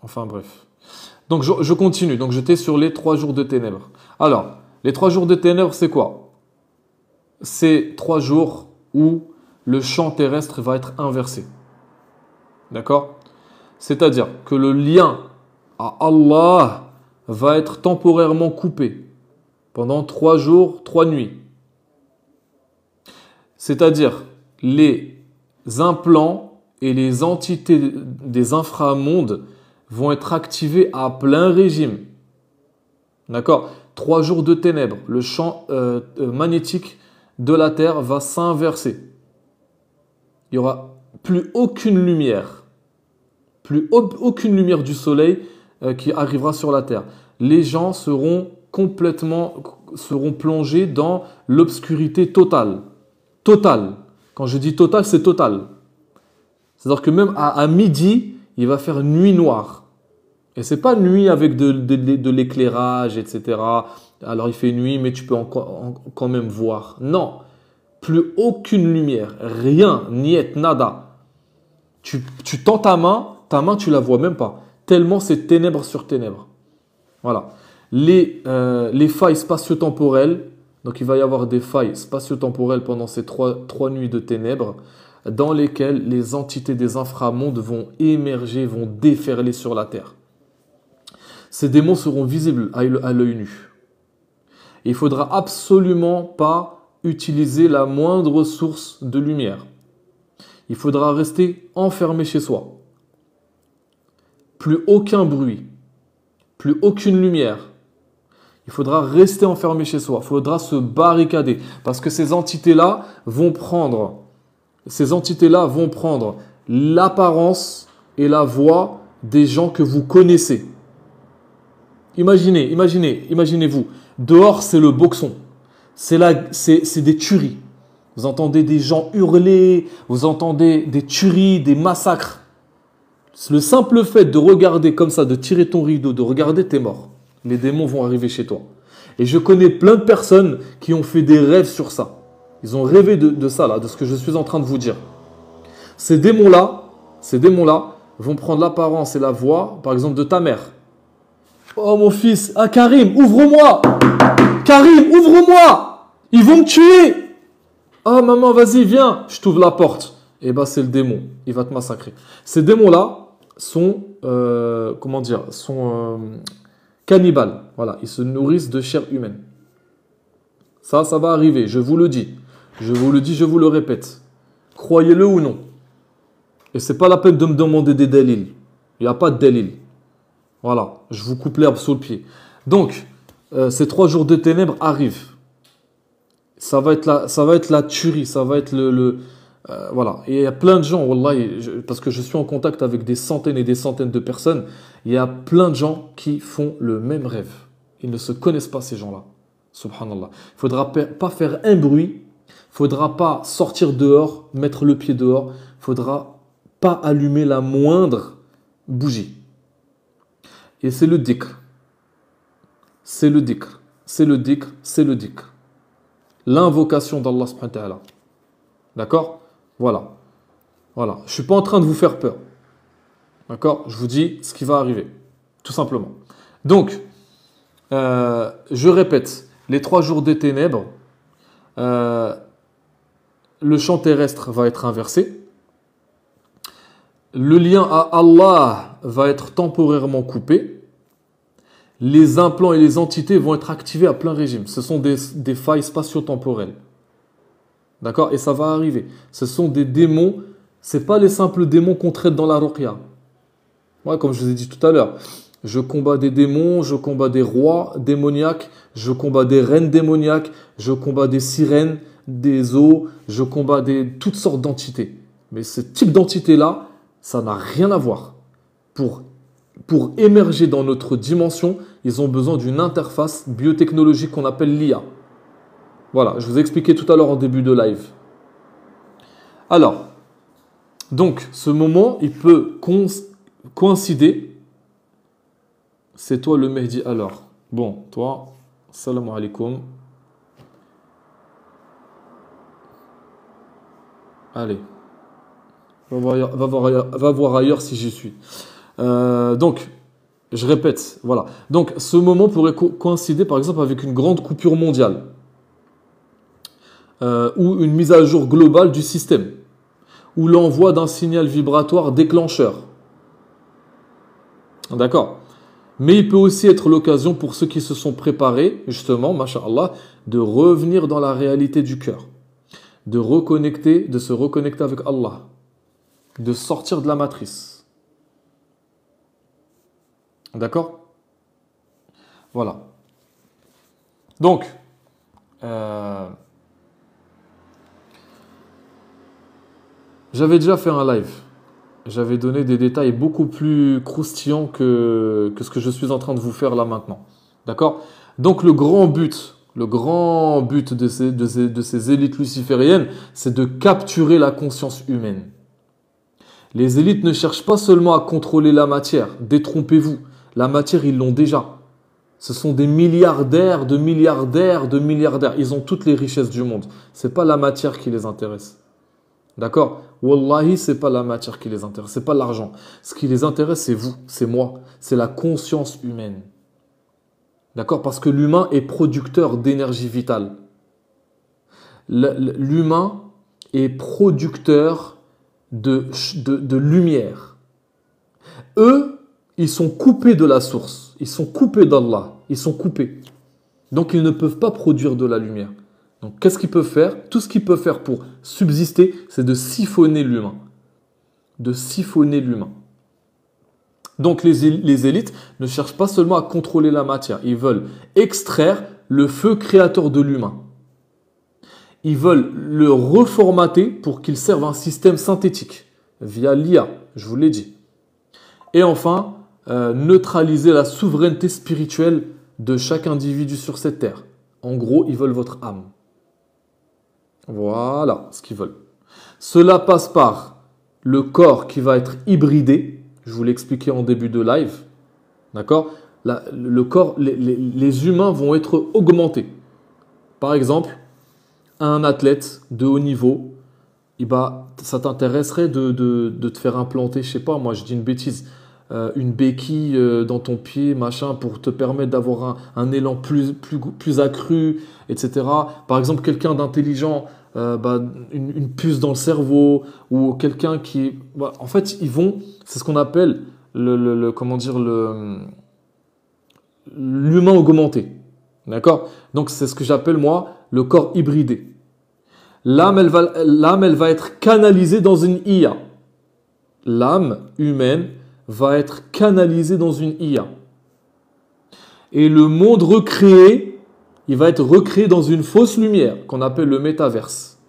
A: Enfin bref. Donc je continue. Donc j'étais sur les 3 jours de ténèbres. Alors, les 3 jours de ténèbres, c'est quoi? C'est 3 jours où le champ terrestre va être inversé. D'accord? C'est-à-dire que le lien à Allah va être temporairement coupé pendant 3 jours, 3 nuits. C'est-à-dire les implants et les entités des inframondes vont être activés à plein régime. D'accord? 3 jours de ténèbres, le champ magnétique de la Terre va s'inverser. Il n'y aura plus aucune lumière. Aucune lumière du soleil qui arrivera sur la Terre. Les gens seront complètement seront plongés dans l'obscurité totale. Totale. Quand je dis totale, c'est total. C'est-à-dire que même à midi, il va faire nuit noire. Et c'est pas nuit avec de l'éclairage, etc. Alors il fait nuit, mais tu peux quand même voir. Non, plus aucune lumière, rien, niet, nada. Tu tends ta main, tu la vois même pas. Tellement c'est ténèbres sur ténèbres. Voilà. Les failles spatio-temporelles, donc il va y avoir des failles spatio-temporelles pendant ces trois nuits de ténèbres, dans lesquelles les entités des inframondes vont émerger, vont déferler sur la terre. Ces démons seront visibles à l'œil nu. Et il ne faudra absolument pas utiliser la moindre source de lumière. Il faudra rester enfermé chez soi. Plus aucun bruit, plus aucune lumière. Il faudra rester enfermé chez soi. Il faudra se barricader. Parce que ces entités-là vont prendre l'apparence et la voix des gens que vous connaissez. Imaginez-vous. Dehors, c'est le boxon. C'est des tueries. Vous entendez des gens hurler, vous entendez des tueries, des massacres. Le simple fait de regarder comme ça, de tirer ton rideau, de regarder, t'es mort. Les démons vont arriver chez toi. Et je connais plein de personnes qui ont fait des rêves sur ça. Ils ont rêvé de ça, là, de ce que je suis en train de vous dire. Ces démons-là vont prendre l'apparence et la voix, par exemple, de ta mère. Oh mon fils, ah Karim, ouvre-moi! Karim, ouvre-moi! Ils vont me tuer! Ah maman, vas-y, viens, je t'ouvre la porte. Eh ben c'est le démon, il va te massacrer. Ces démons-là sont, cannibales. Voilà, ils se nourrissent de chair humaine. Ça va arriver, je vous le dis. Je vous le dis, je vous le répète. Croyez-le ou non. Et c'est pas la peine de me demander des délils. Il n'y a pas de délil. Voilà, je vous coupe l'herbe sous le pied. Donc, ces 3 jours de ténèbres arrivent. Ça va être la tuerie, ça va être voilà. Et il y a plein de gens, wallahi, parce que je suis en contact avec des centaines et des centaines de personnes, il y a plein de gens qui font le même rêve. Ils ne se connaissent pas, ces gens-là. Subhanallah. Il ne faudra pas faire un bruit, il ne faudra pas sortir dehors, mettre le pied dehors, il ne faudra pas allumer la moindre bougie. Et c'est le dhikr. C'est le dhikr. C'est le dhikr. C'est le dhikr. L'invocation d'Allah subhanahu wa ta'ala. D'accord? Voilà. Voilà. Je ne suis pas en train de vous faire peur. D'accord? Je vous dis ce qui va arriver. Tout simplement. Donc, je répète, les 3 jours des ténèbres, le champ terrestre va être inversé. Le lien à Allah va être temporairement coupé. Les implants et les entités vont être activés à plein régime. Ce sont des failles spatio-temporelles. D'accord? Et ça va arriver. Ce sont des démons. Ce n'est pas les simples démons qu'on traite dans la ruqya. Ouais, comme je vous ai dit tout à l'heure. Je combats des démons, je combats des rois démoniaques, je combats des reines démoniaques, je combats des sirènes, des eaux, je combats toutes sortes d'entités. Mais ce type d'entité-là, ça n'a rien à voir. Pour émerger dans notre dimension, ils ont besoin d'une interface biotechnologique qu'on appelle l'IA. Voilà, je vous ai expliqué tout à l'heure en début de live. Alors, donc, ce moment, il peut coïncider. C'est toi le Mehdi alors. Bon, toi, salam alaikum. Allez. Va voir ailleurs si j'y suis. Donc, je répète, voilà. Donc, ce moment pourrait coïncider par exemple avec une grande coupure mondiale ou une mise à jour globale du système ou l'envoi d'un signal vibratoire déclencheur. D'accord? Mais il peut aussi être l'occasion pour ceux qui se sont préparés, justement, masha'Allah, de revenir dans la réalité du cœur, de se reconnecter avec Allah, de sortir de la matrice. D'accord? Voilà. Donc, j'avais déjà fait un live. J'avais donné des détails beaucoup plus croustillants que ce que je suis en train de vous faire là maintenant. D'accord? Donc, le grand but, Le grand but de ces élites lucifériennes, c'est de capturer la conscience humaine. Les élites ne cherchent pas seulement à contrôler la matière. Détrompez-vous. La matière, ils l'ont déjà. Ce sont des milliardaires, de milliardaires, de milliardaires. Ils ont toutes les richesses du monde. C'est pas la matière qui les intéresse. D'accord? Wallahi, c'est pas la matière qui les intéresse. C'est pas l'argent. Ce qui les intéresse, c'est vous, c'est moi. C'est la conscience humaine. D'accord? Parce que l'humain est producteur d'énergie vitale. L'humain est producteur de lumière. Eux, ils sont coupés de la source. Ils sont coupés d'Allah. Ils sont coupés. Donc, ils ne peuvent pas produire de la lumière. Donc, qu'est-ce qu'ils peuvent faire? Tout ce qu'ils peuvent faire pour subsister, c'est de siphonner l'humain. De siphonner l'humain. Donc, les élites ne cherchent pas seulement à contrôler la matière. Ils veulent extraire le feu créateur de l'humain. Ils veulent le reformater pour qu'il serve un système synthétique via l'IA, je vous l'ai dit. Et enfin, neutraliser la souveraineté spirituelle de chaque individu sur cette terre. En gros, ils veulent votre âme. Voilà ce qu'ils veulent. Cela passe par le corps qui va être hybridé. Je vous l'ai expliqué en début de live. D'accord? Le corps, les humains vont être augmentés. Par exemple, un athlète de haut niveau, ça t'intéresserait de te faire implanter, je sais pas, moi je dis une bêtise, une béquille dans ton pied, machin, pour te permettre d'avoir un élan plus accru, etc. Par exemple, quelqu'un d'intelligent, une puce dans le cerveau, ou quelqu'un qui... en fait, c'est ce qu'on appelle l'humain augmenté. D'accord? Donc, c'est ce que j'appelle, moi, le corps hybridé. L'âme, elle va être canalisée dans une IA. L'âme humaine va être canalisée dans une IA. Et le monde recréé, il va être recréé dans une fausse lumière qu'on appelle le métaverse.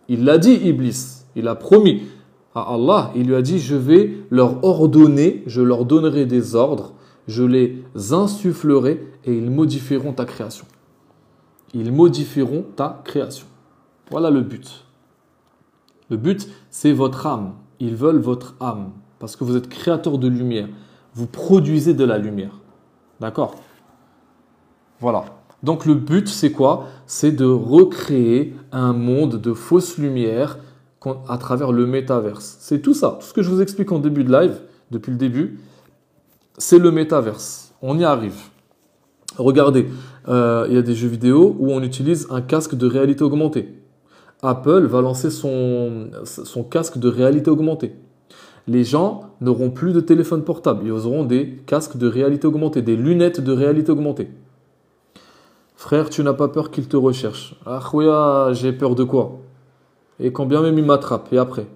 A: Il l'a dit, Iblis. Il a promis à Allah. Il lui a dit, je vais leur ordonner, je leur donnerai des ordres, je les insufflerai et ils modifieront ta création. Ils modifieront ta création. Voilà le but. Le but, c'est votre âme. Ils veulent votre âme. Parce que vous êtes créateur de lumière. Vous produisez de la lumière. D'accord? Voilà. Donc le but, c'est quoi? C'est de recréer un monde de fausse lumière à travers le métaverse. C'est tout ça. Tout ce que je vous explique en début de live, depuis le début, c'est le métaverse. On y arrive. Regardez, il y a des jeux vidéo où on utilise un casque de réalité augmentée. Apple va lancer son casque de réalité augmentée. Les gens n'auront plus de téléphone portable. Ils auront des casques de réalité augmentée, des lunettes de réalité augmentée. Frère, tu n'as pas peur qu'il te recherche. Ah, khouya, j'ai peur de quoi? Et quand bien même il m'attrape, et après?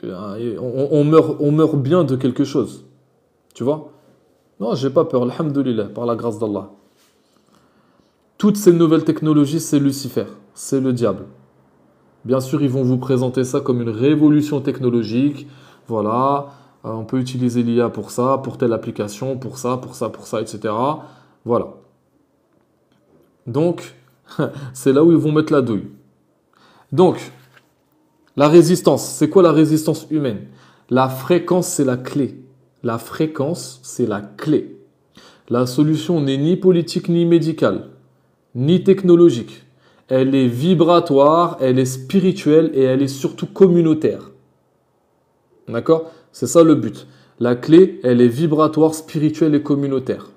A: On meurt bien de quelque chose. Tu vois? Non, j'ai pas peur, alhamdoulilah, par la grâce d'Allah. Toutes ces nouvelles technologies, c'est Lucifer, c'est le diable. Bien sûr, ils vont vous présenter ça comme une révolution technologique. Voilà, on peut utiliser l'IA pour ça, pour telle application, pour ça, etc. Voilà. Donc, c'est là où ils vont mettre la douille. Donc, la résistance, c'est quoi la résistance humaine? La fréquence, c'est la clé. La fréquence, c'est la clé. La solution n'est ni politique ni médicale, ni technologique. Elle est vibratoire, elle est spirituelle et elle est surtout communautaire. D'accord? C'est ça le but. La clé, elle est vibratoire, spirituelle et communautaire.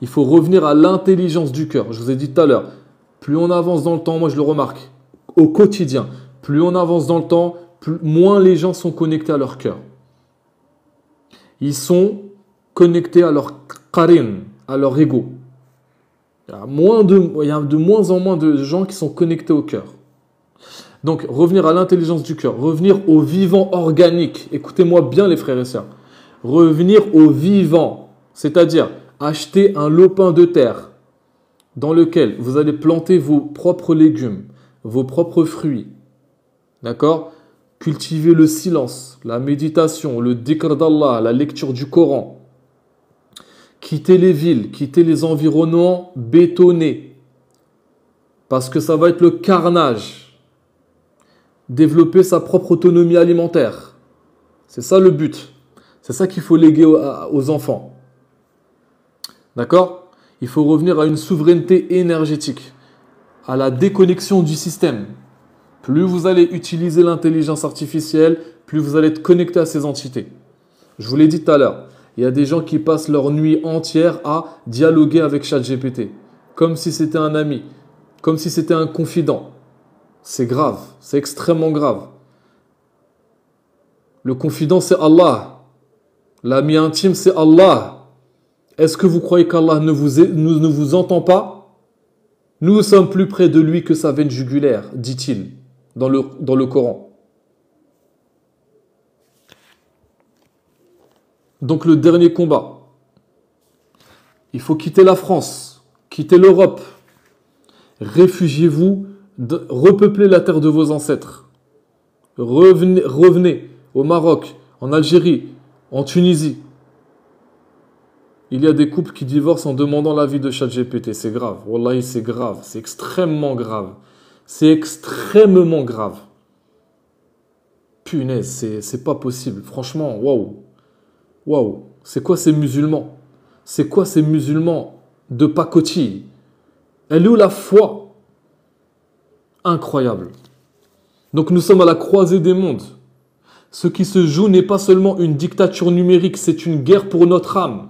A: Il faut revenir à l'intelligence du cœur. Je vous ai dit tout à l'heure, plus on avance dans le temps, moi je le remarque, au quotidien, plus on avance dans le temps, moins les gens sont connectés à leur cœur. Ils sont connectés à leur qarin, à leur ego. Il y a de moins en moins de gens qui sont connectés au cœur. Donc, revenir à l'intelligence du cœur, revenir au vivant organique. Écoutez-moi bien les frères et sœurs. Revenir au vivant, c'est-à-dire acheter un lopin de terre dans lequel vous allez planter vos propres légumes, vos propres fruits. D'accord? Cultiver le silence, la méditation, le dhikr d'Allah, la lecture du Coran. quitter les villes, quitter les environnements bétonnés, parce que ça va être le carnage. Développer sa propre autonomie alimentaire. C'est ça le but. C'est ça qu'il faut léguer aux enfants. D'accord? Il faut revenir à une souveraineté énergétique, à la déconnexion du système. Plus vous allez utiliser l'intelligence artificielle, plus vous allez être connecté à ces entités. Je vous l'ai dit tout à l'heure, il y a des gens qui passent leur nuit entière à dialoguer avec ChatGPT, comme si c'était un ami, comme si c'était un confident. C'est grave, c'est extrêmement grave. Le confident, c'est Allah. L'ami intime, c'est Allah. Est-ce que vous croyez qu'Allah ne vous entend pas? Nous sommes plus près de lui que sa veine jugulaire, dit-il dans le Coran. Donc le dernier combat. Il faut quitter la France, quitter l'Europe. Réfugiez-vous, repeuplez la terre de vos ancêtres. Revenez au Maroc, en Algérie, en Tunisie. Il y a des couples qui divorcent en demandant l'avis de ChatGPT. C'est grave. Wallahi, c'est grave. C'est extrêmement grave. C'est extrêmement grave. Punaise, c'est pas possible. Franchement, waouh. Waouh. C'est quoi ces musulmans? C'est quoi ces musulmans de pacotille? Elle est où la foi? Incroyable. Donc nous sommes à la croisée des mondes. Ce qui se joue n'est pas seulement une dictature numérique, c'est une guerre pour notre âme.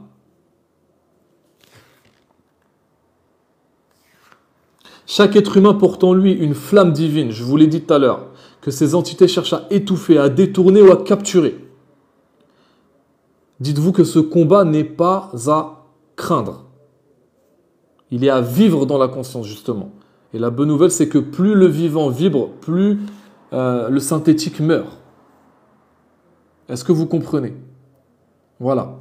A: Chaque être humain porte en lui une flamme divine, je vous l'ai dit tout à l'heure, que ces entités cherchent à étouffer, à détourner ou à capturer. Dites-vous que ce combat n'est pas à craindre. Il est à vivre dans la conscience, justement. Et la bonne nouvelle, c'est que plus le vivant vibre, plus le synthétique meurt. Est-ce que vous comprenez? Voilà.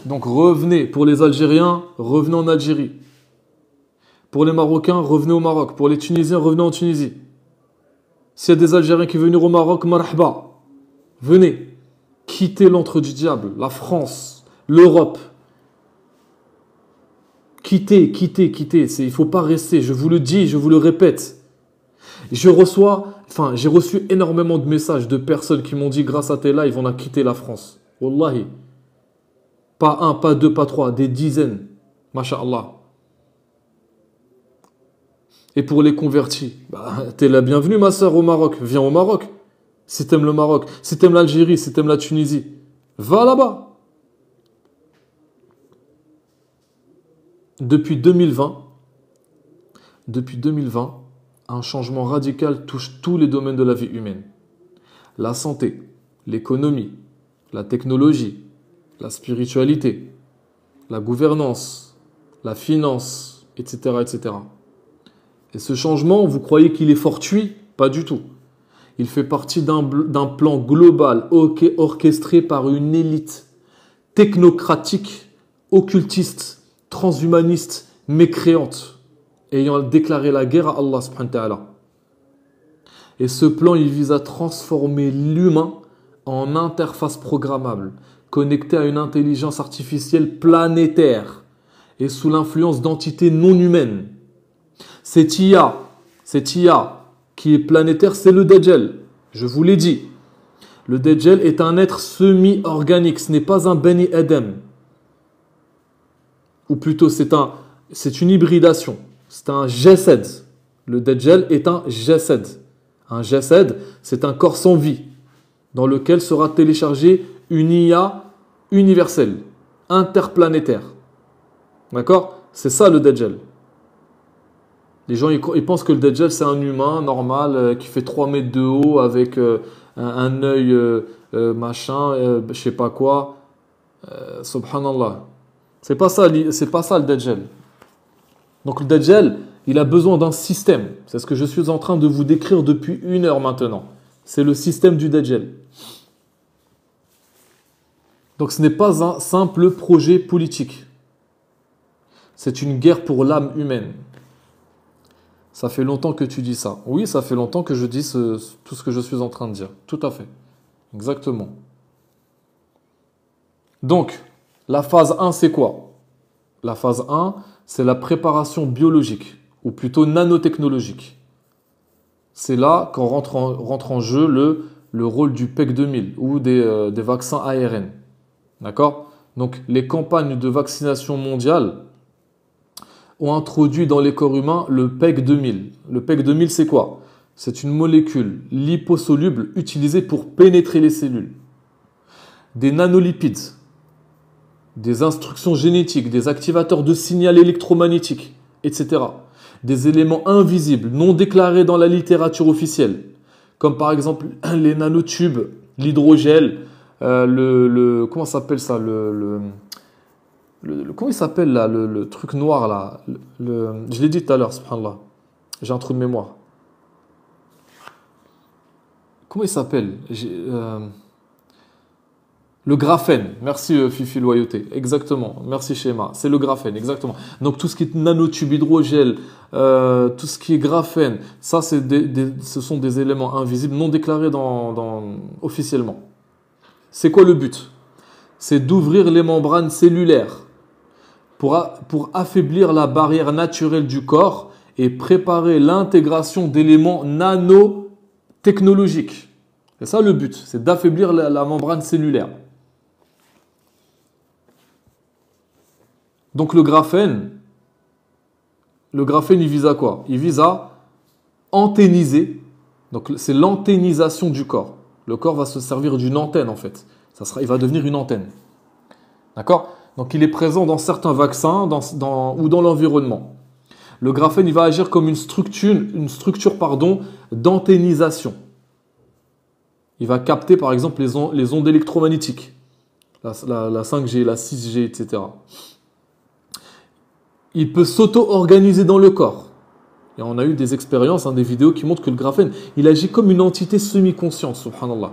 A: Donc revenez, pour les Algériens, revenez en Algérie. Pour les Marocains, revenez au Maroc. Pour les Tunisiens, revenez en Tunisie. S'il y a des Algériens qui veulent venir au Maroc, marhaba. Venez. Quittez l'antre du diable, la France, l'Europe. Quittez. Il ne faut pas rester. Je vous le dis, je vous le répète. J'ai reçu énormément de messages de personnes qui m'ont dit grâce à tes lives, on a quitté la France. Wallahi. Pas un, pas deux, pas trois, des dizaines. Masha'Allah. Et pour les convertis, t'es la bienvenue ma soeur au Maroc. Viens au Maroc. Si t'aimes le Maroc, si t'aimes l'Algérie, si t'aimes la Tunisie, va là-bas. Depuis 2020, un changement radical touche tous les domaines de la vie humaine. La santé, l'économie, la technologie, la spiritualité, la gouvernance, la finance, etc., etc. Et ce changement, vous croyez qu'il est fortuit? Pas du tout. Il fait partie d'un plan global orchestré par une élite technocratique, occultiste, transhumaniste, mécréante, ayant déclaré la guerre à Allah subhanahu wa ta'ala. Et ce plan, il vise à transformer l'humain en interface programmable, connectée à une intelligence artificielle planétaire et sous l'influence d'entités non humaines. Cette IA qui est planétaire, c'est le Dajjal. Je vous l'ai dit. Le Dajjal est un être semi-organique, ce n'est pas un Bani Adam. Ou plutôt, c'est une hybridation. C'est un Jasad. Le Dajjal est un Jasad. Un Jasad, c'est un corps sans vie, dans lequel sera téléchargée une IA universelle, interplanétaire. D'accord? C'est ça le Dajjal. Les gens ils pensent que le Dajjal c'est un humain normal qui fait 3 mètres de haut avec un œil machin, je sais pas quoi. Subhanallah. C'est pas ça le Dajjal. Donc le Dajjal, il a besoin d'un système. C'est ce que je suis en train de vous décrire depuis 1 heure maintenant. C'est le système du Dajjal. Donc ce n'est pas un simple projet politique. C'est une guerre pour l'âme humaine. Ça fait longtemps que tu dis ça. Oui, ça fait longtemps que je dis tout ce que je suis en train de dire. Tout à fait. Exactement. Donc, la phase 1, c'est quoi? La phase 1, c'est la préparation biologique, ou plutôt nanotechnologique. C'est là qu'en rentre en jeu le rôle du PEC 2000 ou des vaccins ARN. D'accord? Donc, les campagnes de vaccination mondiale ont introduit dans les corps humains le PEC 2000. Le PEC 2000, c'est quoi? C'est une molécule liposoluble utilisée pour pénétrer les cellules. Des nanolipides, des instructions génétiques, des activateurs de signal électromagnétique, etc. Des éléments invisibles, non déclarés dans la littérature officielle, comme par exemple les nanotubes, l'hydrogel, comment s'appelle ça, comment il s'appelle là, le truc noir là, je l'ai dit tout à l'heure, subhanallah, j'ai un trou de mémoire. Comment il s'appelle? Le graphène, merci Fifi Loyauté, exactement, merci Schéma, c'est le graphène, exactement. Donc tout ce qui est nanotube, hydrogel, tout ce qui est graphène, ça ce sont des éléments invisibles non déclarés officiellement. C'est quoi le but? C'est d'ouvrir les membranes cellulaires pour affaiblir la barrière naturelle du corps et préparer l'intégration d'éléments nanotechnologiques. C'est ça le but, c'est d'affaiblir la membrane cellulaire. Donc le graphène, il vise à quoi? Il vise à anténiser. Donc c'est l'anténisation du corps. Le corps va se servir d'une antenne en fait. Il va devenir une antenne. D'accord? Donc il est présent dans certains vaccins ou dans l'environnement. Le graphène, il va agir comme une structure d'anténisation. Il va capter par exemple les ondes électromagnétiques. La 5G, la 6G, etc. Il peut s'auto-organiser dans le corps. Et on a eu des expériences, des vidéos qui montrent que le graphène, il agit comme une entité semi-consciente, subhanallah.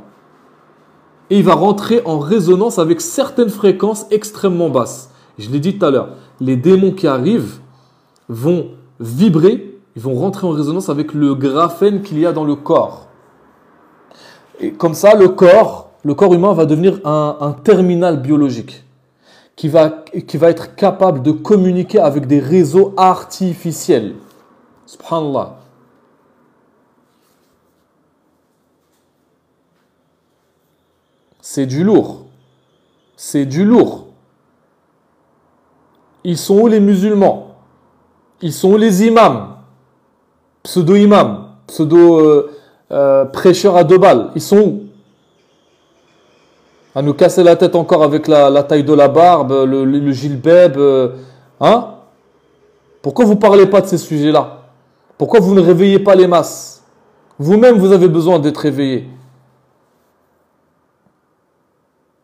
A: Et il va rentrer en résonance avec certaines fréquences extrêmement basses. Je l'ai dit tout à l'heure, les démons qui arrivent vont vibrer, ils vont rentrer en résonance avec le graphène qu'il y a dans le corps. Et comme ça, le corps humain va devenir un terminal biologique qui va être capable de communiquer avec des réseaux artificiels. Subhanallah. C'est du lourd. C'est du lourd. Ils sont où les musulmans? Ils sont où les imams? Pseudo-imams, prêcheurs à 2 balles. Ils sont où? À nous casser la tête encore avec la taille de la barbe, le gilbeb. Hein? Pourquoi vous ne parlez pas de ces sujets-là? Pourquoi vous ne réveillez pas les masses? Vous-même, vous avez besoin d'être réveillé.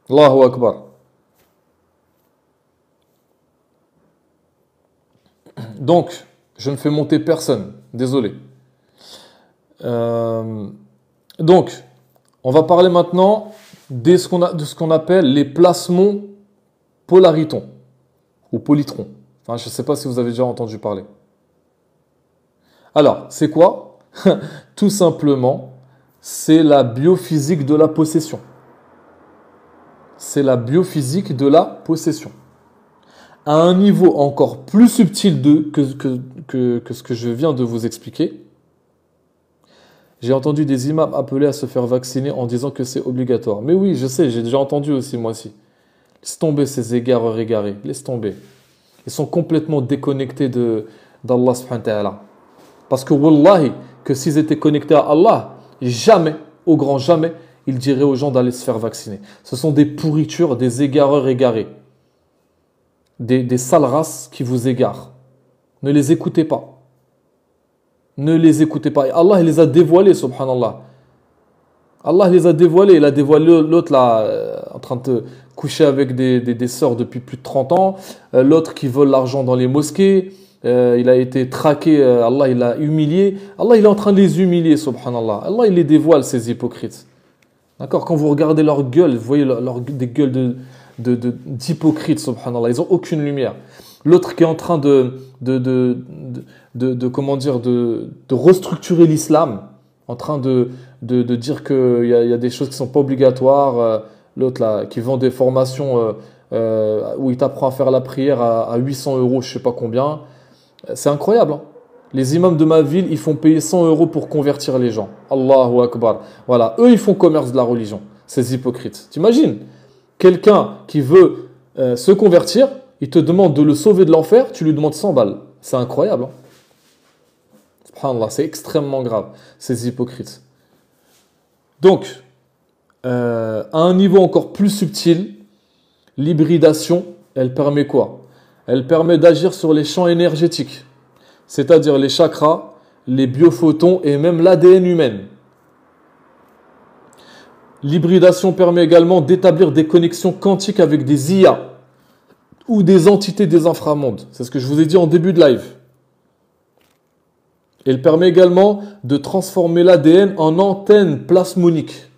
A: Allahu Akbar. Donc, je ne fais monter personne. Désolé. Donc, on va parler maintenant de ce qu'on appelle les plasmons polaritons ou polytrons. Enfin, je ne sais pas si vous avez déjà entendu parler. Alors, c'est quoi? Tout simplement, c'est la biophysique de la possession. C'est la biophysique de la possession. À un niveau encore plus subtil que ce que je viens de vous expliquer, j'ai entendu des imams appeler à se faire vacciner en disant que c'est obligatoire. Mais oui, je sais, j'ai déjà entendu aussi, moi aussi. Laisse tomber ces égareurs égarés, laisse tomber. Ils sont complètement déconnectés d'Allah subhanahu wa ta'ala. Parce que wallahi, que s'ils étaient connectés à Allah, jamais, au grand jamais, ils diraient aux gens d'aller se faire vacciner. Ce sont des pourritures, des égareurs égarés. Des sales races qui vous égarent. Ne les écoutez pas. Ne les écoutez pas. Et Allah il les a dévoilés, subhanallah. Allah les a dévoilés. Il a dévoilé l'autre là, en train de coucher avec des sœurs depuis plus de 30 ans. L'autre qui vole l'argent dans les mosquées. Il a été traqué. Allah il l'a humilié. Allah il est en train de les humilier, subhanallah. Allah il les dévoile, ces hypocrites. D'accord? Quand vous regardez leur gueule, vous voyez des gueules d'hypocrites, subhanallah. Ils n'ont aucune lumière. L'autre qui est en train de restructurer l'islam, en train de dire qu'il y a des choses qui ne sont pas obligatoires. L'autre là, qui vend des formations où il t'apprend à faire la prière à 800 euros, je sais pas combien. C'est incroyable, hein. Les imams de ma ville, ils font payer 100 euros pour convertir les gens. Allahu Akbar. Voilà, eux, ils font commerce de la religion, ces hypocrites. T'imagines? Quelqu'un qui veut se convertir, il te demande de le sauver de l'enfer, tu lui demandes 100 balles. C'est incroyable, hein. Subhanallah, c'est extrêmement grave, ces hypocrites. Donc, à un niveau encore plus subtil, l'hybridation, elle permet quoi? Elle permet d'agir sur les champs énergétiques, c'est-à-dire les chakras, les biophotons et même l'ADN humain. L'hybridation permet également d'établir des connexions quantiques avec des IA ou des entités des inframondes. C'est ce que je vous ai dit en début de live. Elle permet également de transformer l'ADN en antenne plasmonique.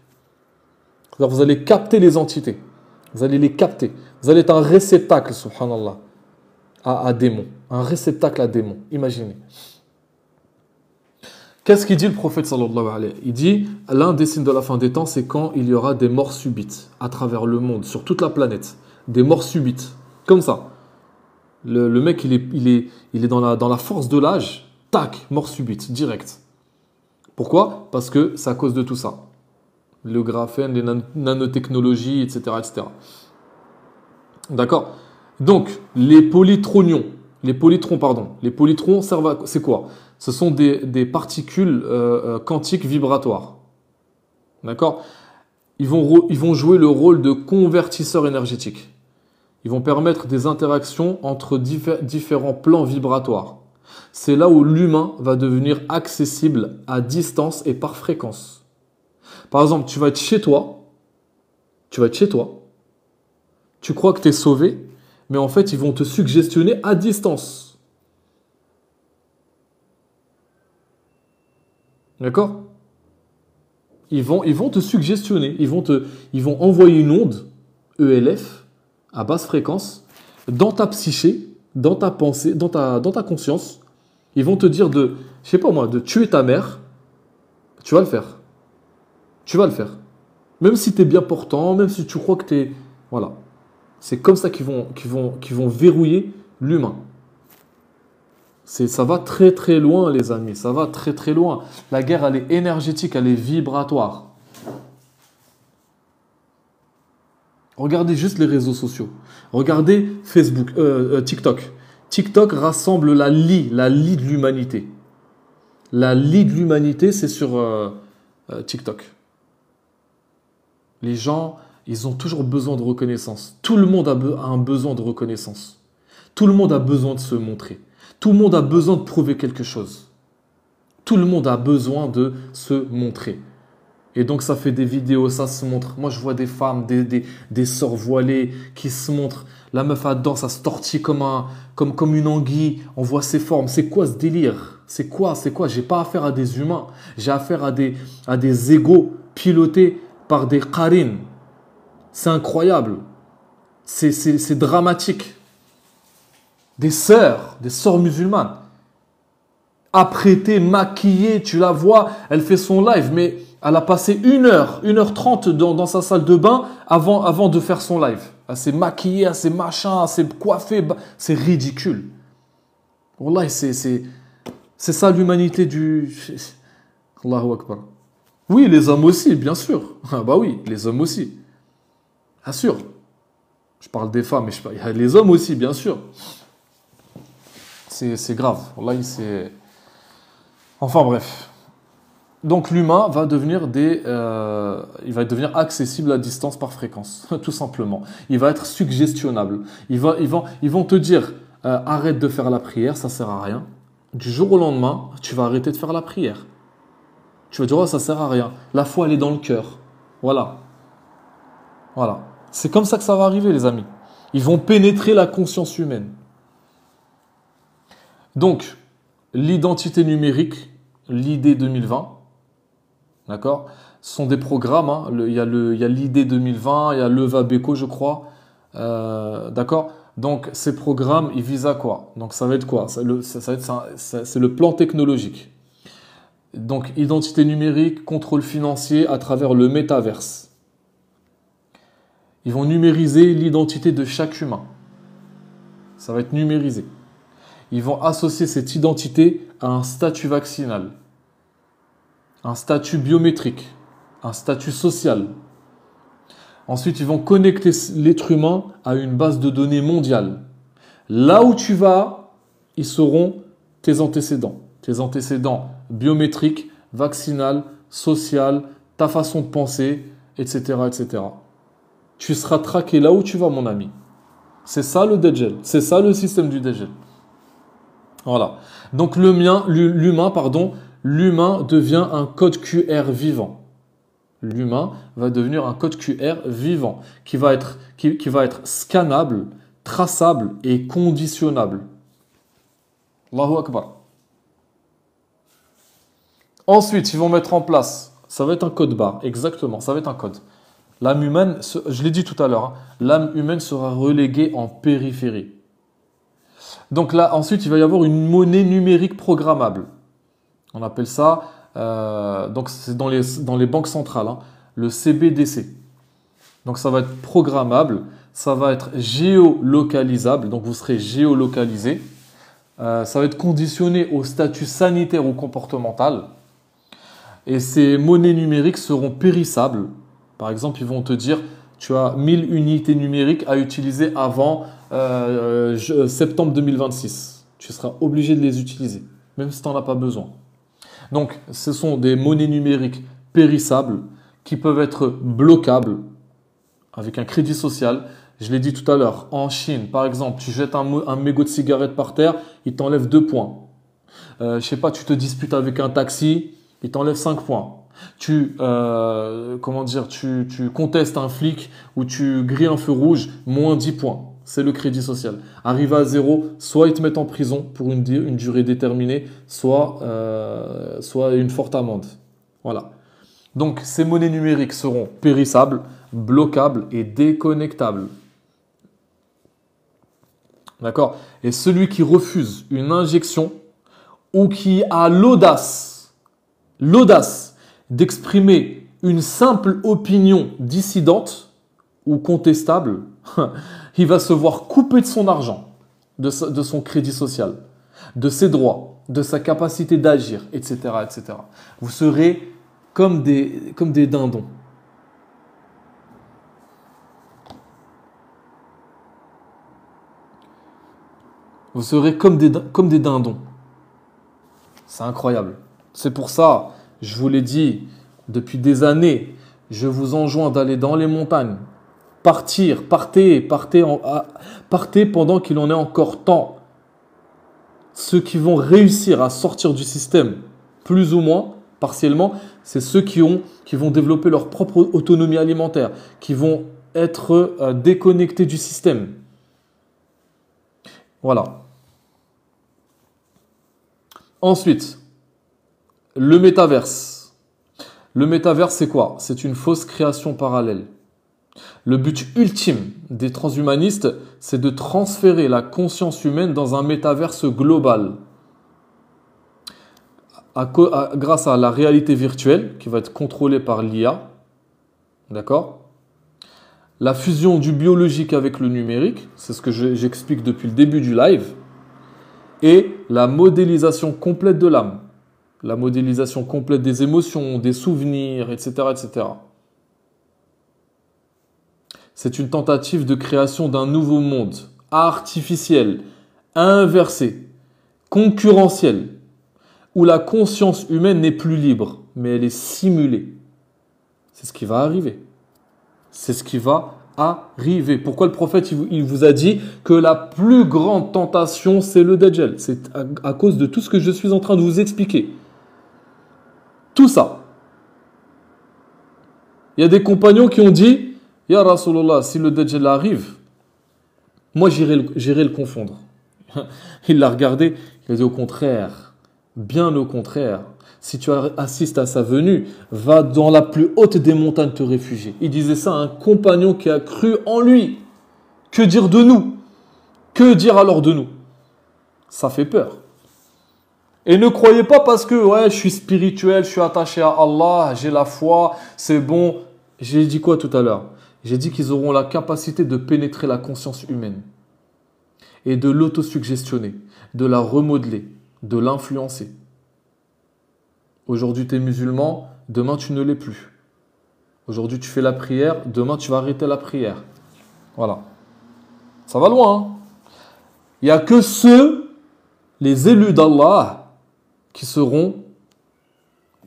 A: Alors vous allez capter les entités. Vous allez les capter. Vous allez être un réceptacle, subhanallah, à démons. Un réceptacle à démons. Imaginez. Qu'est-ce qu'il dit le prophète sallallahu alayhi? Il dit, l'un des signes de la fin des temps, c'est quand il y aura des morts subites à travers le monde, sur toute la planète. Des morts subites. Comme ça. Le mec, il est dans la force de l'âge. Tac, mort subite, direct. Pourquoi? Parce que c'est à cause de tout ça. Le graphène, les nanotechnologies, etc., etc. D'accord? Donc, les polytrons, servent à... C'est quoi? Ce sont des particules quantiques vibratoires. D'accord? Ils vont jouer le rôle de convertisseurs énergétiques. Ils vont permettre des interactions entre différents plans vibratoires. C'est là où l'humain va devenir accessible à distance et par fréquence. Par exemple, tu vas être chez toi, tu crois que tu es sauvé, mais en fait, ils vont te suggestionner à distance. D'accord? Ils vont te suggestionner, ils vont envoyer une onde, ELF, à basse fréquence, dans ta psyché, dans ta pensée, dans ta conscience. Ils vont te dire je sais pas moi, de tuer ta mère. Tu vas le faire. Tu vas le faire. Même si tu es bien portant, même si tu crois que tu es... Voilà. C'est comme ça qu'ils vont verrouiller l'humain. Ça va très très loin, les amis. Ça va très très loin. La guerre, elle est énergétique, elle est vibratoire. Regardez juste les réseaux sociaux. Regardez Facebook, TikTok. TikTok rassemble la lie de l'humanité. La lie de l'humanité, c'est sur TikTok. Les gens, ils ont toujours besoin de reconnaissance. Tout le monde a un besoin de reconnaissance. Tout le monde a besoin de se montrer. Tout le monde a besoin de prouver quelque chose. Tout le monde a besoin de se montrer. Et donc ça fait des vidéos, ça se montre. Moi je vois des femmes, des sœurs voilées qui se montrent. La meuf elle danse, elle se tortille comme une anguille. On voit ses formes. C'est quoi ce délire? C'est quoi? J'ai pas affaire à des humains. J'ai affaire à des égos pilotés par des qarines. C'est incroyable. C'est dramatique. Des sœurs musulmanes. Apprêtées, maquillées, tu la vois, elle fait son live, mais elle a passé 1h30 dans sa salle de bain avant de faire son live. Elle s'est maquillée, elle s'est machin, elle s'est coiffée. C'est ridicule. Wallah, c'est ça l'humanité du... Allahu Akbar. Oui, les hommes aussi, bien sûr. Ah bah oui, les hommes aussi. Bien sûr. Je parle des femmes, mais il y a les hommes aussi, bien sûr. C'est grave. Wallah, c'est... Enfin bref. Donc l'humain va devenir il va devenir accessible à distance par fréquence, tout simplement. Il va être suggestionnable. Ils vont te dire arrête de faire la prière, ça sert à rien. Du jour au lendemain, tu vas arrêter de faire la prière. Tu vas dire oh, ça sert à rien. La foi elle est dans le cœur. Voilà. Voilà. C'est comme ça que ça va arriver les amis. Ils vont pénétrer la conscience humaine. Donc l'identité numérique, l'ID 2020. D'accord? Ce sont des programmes. Hein. Il y a l'ID 2020, il y a l'EVA Beko, je crois. D'accord? Donc, ces programmes, ils visent à quoi? Donc, ça va être quoi? C'est le plan technologique. Donc, identité numérique, contrôle financier à travers le métaverse. Ils vont numériser l'identité de chaque humain. Ça va être numérisé. Ils vont associer cette identité à un statut vaccinal, un statut biométrique, un statut social. Ensuite, ils vont connecter l'être humain à une base de données mondiale. Là où tu vas, ils seront tes antécédents. Tes antécédents biométriques, vaccinales, sociales, ta façon de penser, etc., etc. Tu seras traqué là où tu vas, mon ami. C'est ça le Dajjal. C'est ça le système du Dajjal. Voilà. Donc l'humain devient un code QR vivant. L'humain va devenir un code QR vivant qui va être scannable, traçable et conditionnable. Allahu Akbar. Ensuite, ils vont mettre en place, ça va être un code barre, exactement, ça va être un code. L'âme humaine, je l'ai dit tout à l'heure, hein, l'âme humaine sera reléguée en périphérie. Donc là, ensuite, il va y avoir une monnaie numérique programmable. On appelle ça, donc c'est dans les banques centrales, hein, le CBDC. Donc ça va être programmable, ça va être géolocalisable, donc vous serez géolocalisé. Ça va être conditionné au statut sanitaire ou comportemental. Et ces monnaies numériques seront périssables. Par exemple, ils vont te dire, tu as 1000 unités numériques à utiliser avant septembre 2026. Tu seras obligé de les utiliser, même si tu n'en as pas besoin. Donc, ce sont des monnaies numériques périssables qui peuvent être bloquables avec un crédit social. Je l'ai dit tout à l'heure, en Chine, par exemple, tu jettes un mégot de cigarette par terre, il t'enlève 2 points. Je sais pas, tu te disputes avec un taxi, il t'enlève 5 points. Tu contestes un flic ou tu grilles un feu rouge, moins 10 points. C'est le crédit social. Arrivé à 0, soit ils te mettent en prison pour une durée déterminée, soit une forte amende. Voilà. Donc, ces monnaies numériques seront périssables, bloquables et déconnectables. D'accord? Et celui qui refuse une injection ou qui a l'audace d'exprimer une simple opinion dissidente ou contestable, il va se voir couper de son argent, de son crédit social, de ses droits, de sa capacité d'agir, etc., etc. Vous serez comme des dindons. Vous serez comme des dindons. C'est incroyable. C'est pour ça, je vous l'ai dit depuis des années, je vous enjoins d'aller dans les montagnes. Partez pendant qu'il en est encore temps. Ceux qui vont réussir à sortir du système, plus ou moins, partiellement, c'est ceux qui vont développer leur propre autonomie alimentaire, qui vont être déconnectés du système. Voilà. Ensuite, le métaverse. Le métaverse, c'est quoi? C'est une fausse création parallèle. Le but ultime des transhumanistes, c'est de transférer la conscience humaine dans un métaverse global. Grâce à la réalité virtuelle, qui va être contrôlée par l'IA, d'accord? La fusion du biologique avec le numérique, c'est ce que j'explique depuis le début du live, et la modélisation complète de l'âme, la modélisation complète des émotions, des souvenirs, etc., etc. C'est une tentative de création d'un nouveau monde, artificiel, inversé, concurrentiel, où la conscience humaine n'est plus libre, mais elle est simulée. C'est ce qui va arriver. C'est ce qui va arriver. Pourquoi le prophète il vous a dit que la plus grande tentation, c'est le Dajjal? C'est à cause de tout ce que je suis en train de vous expliquer. Tout ça. Il y a des compagnons qui ont dit, Ya Rasulallah, si le Dajjal arrive, moi j'irai le confondre. Il l'a regardé, il a dit au contraire, bien au contraire. Si tu assistes à sa venue, va dans la plus haute des montagnes te réfugier. Il disait ça à un compagnon qui a cru en lui. Que dire de nous? Que dire alors de nous? Ça fait peur. Et ne croyez pas parce que ouais, je suis spirituel, je suis attaché à Allah, j'ai la foi, c'est bon. J'ai dit quoi tout à l'heure? J'ai dit qu'ils auront la capacité de pénétrer la conscience humaine et de l'autosuggestionner, de la remodeler, de l'influencer. Aujourd'hui, tu es musulman, demain, tu ne l'es plus. Aujourd'hui, tu fais la prière, demain, tu vas arrêter la prière. Voilà. Ça va loin, hein. Il n'y a que ceux, les élus d'Allah, qui seront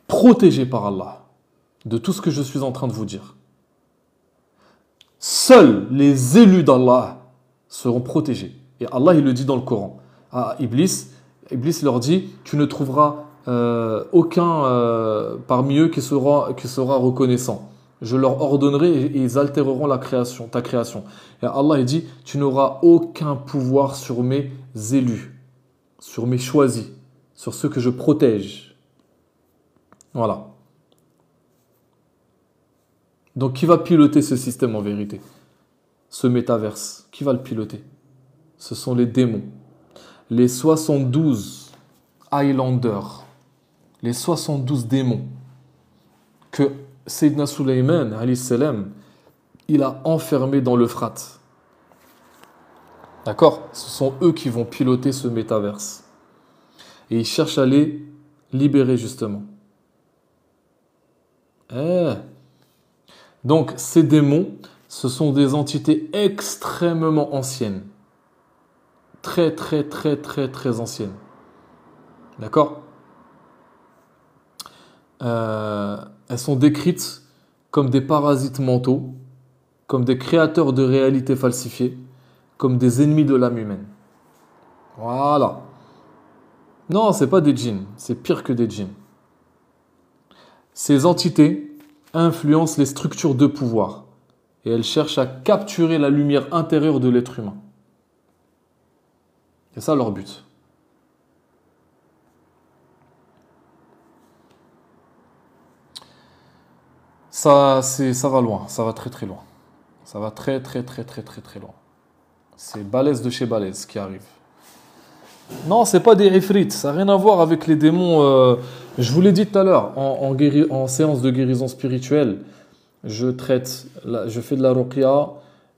A: protégés par Allah de tout ce que je suis en train de vous dire. Seuls les élus d'Allah seront protégés. Et Allah, il le dit dans le Coran. À Iblis leur dit, tu ne trouveras aucun parmi eux qui sera reconnaissant. Je leur ordonnerai et ils altéreront ta création. Et Allah, il dit, tu n'auras aucun pouvoir sur mes élus, sur mes choisis, sur ceux que je protège. Voilà. Donc, qui va piloter ce système en vérité? Ce métaverse, qui va le piloter? Ce sont les démons. Les 72 Highlanders, les 72 démons que Sayyidina Sulaiman, alayhi salam, il a enfermés dans l'Euphrate. D'accord? Ce sont eux qui vont piloter ce métaverse. Et ils cherchent à les libérer justement. Donc, ces démons, ce sont des entités extrêmement anciennes. Très, très, très, très, très anciennes. D'accord? Elles sont décrites comme des parasites mentaux, comme des créateurs de réalités falsifiées, comme des ennemis de l'âme humaine. Voilà. Non, c'est pas des djinns, c'est pire que des djinns. Ces entités influencent les structures de pouvoir et elles cherchent à capturer la lumière intérieure de l'être humain. C'est ça leur but. Ça va loin, ça va très très loin. Ça va très très très très très très loin. C'est balèze de chez balèze qui arrive. Non, c'est pas des ifrits, ça n'a rien à voir avec les démons. Je vous l'ai dit tout à l'heure, en séance de guérison spirituelle, je fais de la ruqya,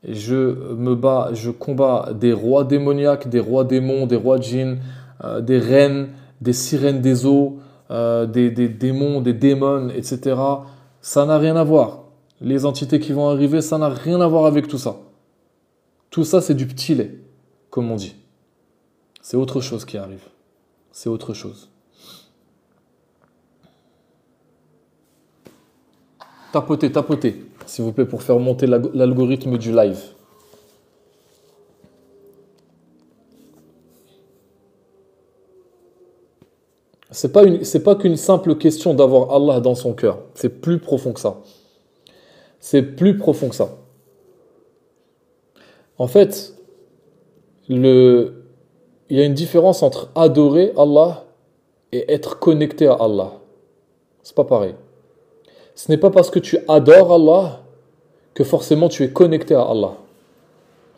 A: et je combats des rois démoniaques, des rois démons, des rois djinns, des reines, des sirènes des eaux, des démons, des démons, etc. Ça n'a rien à voir. Les entités qui vont arriver, ça n'a rien à voir avec tout ça. Tout ça, c'est du petit lait, comme on dit. C'est autre chose qui arrive. C'est autre chose. Tapotez, s'il vous plaît, pour faire monter l'algorithme du live. C'est pas qu'une simple question d'avoir Allah dans son cœur. C'est plus profond que ça. C'est plus profond que ça. En fait, il y a une différence entre adorer Allah et être connecté à Allah. C'est pas pareil. Ce n'est pas parce que tu adores Allah que forcément tu es connecté à Allah.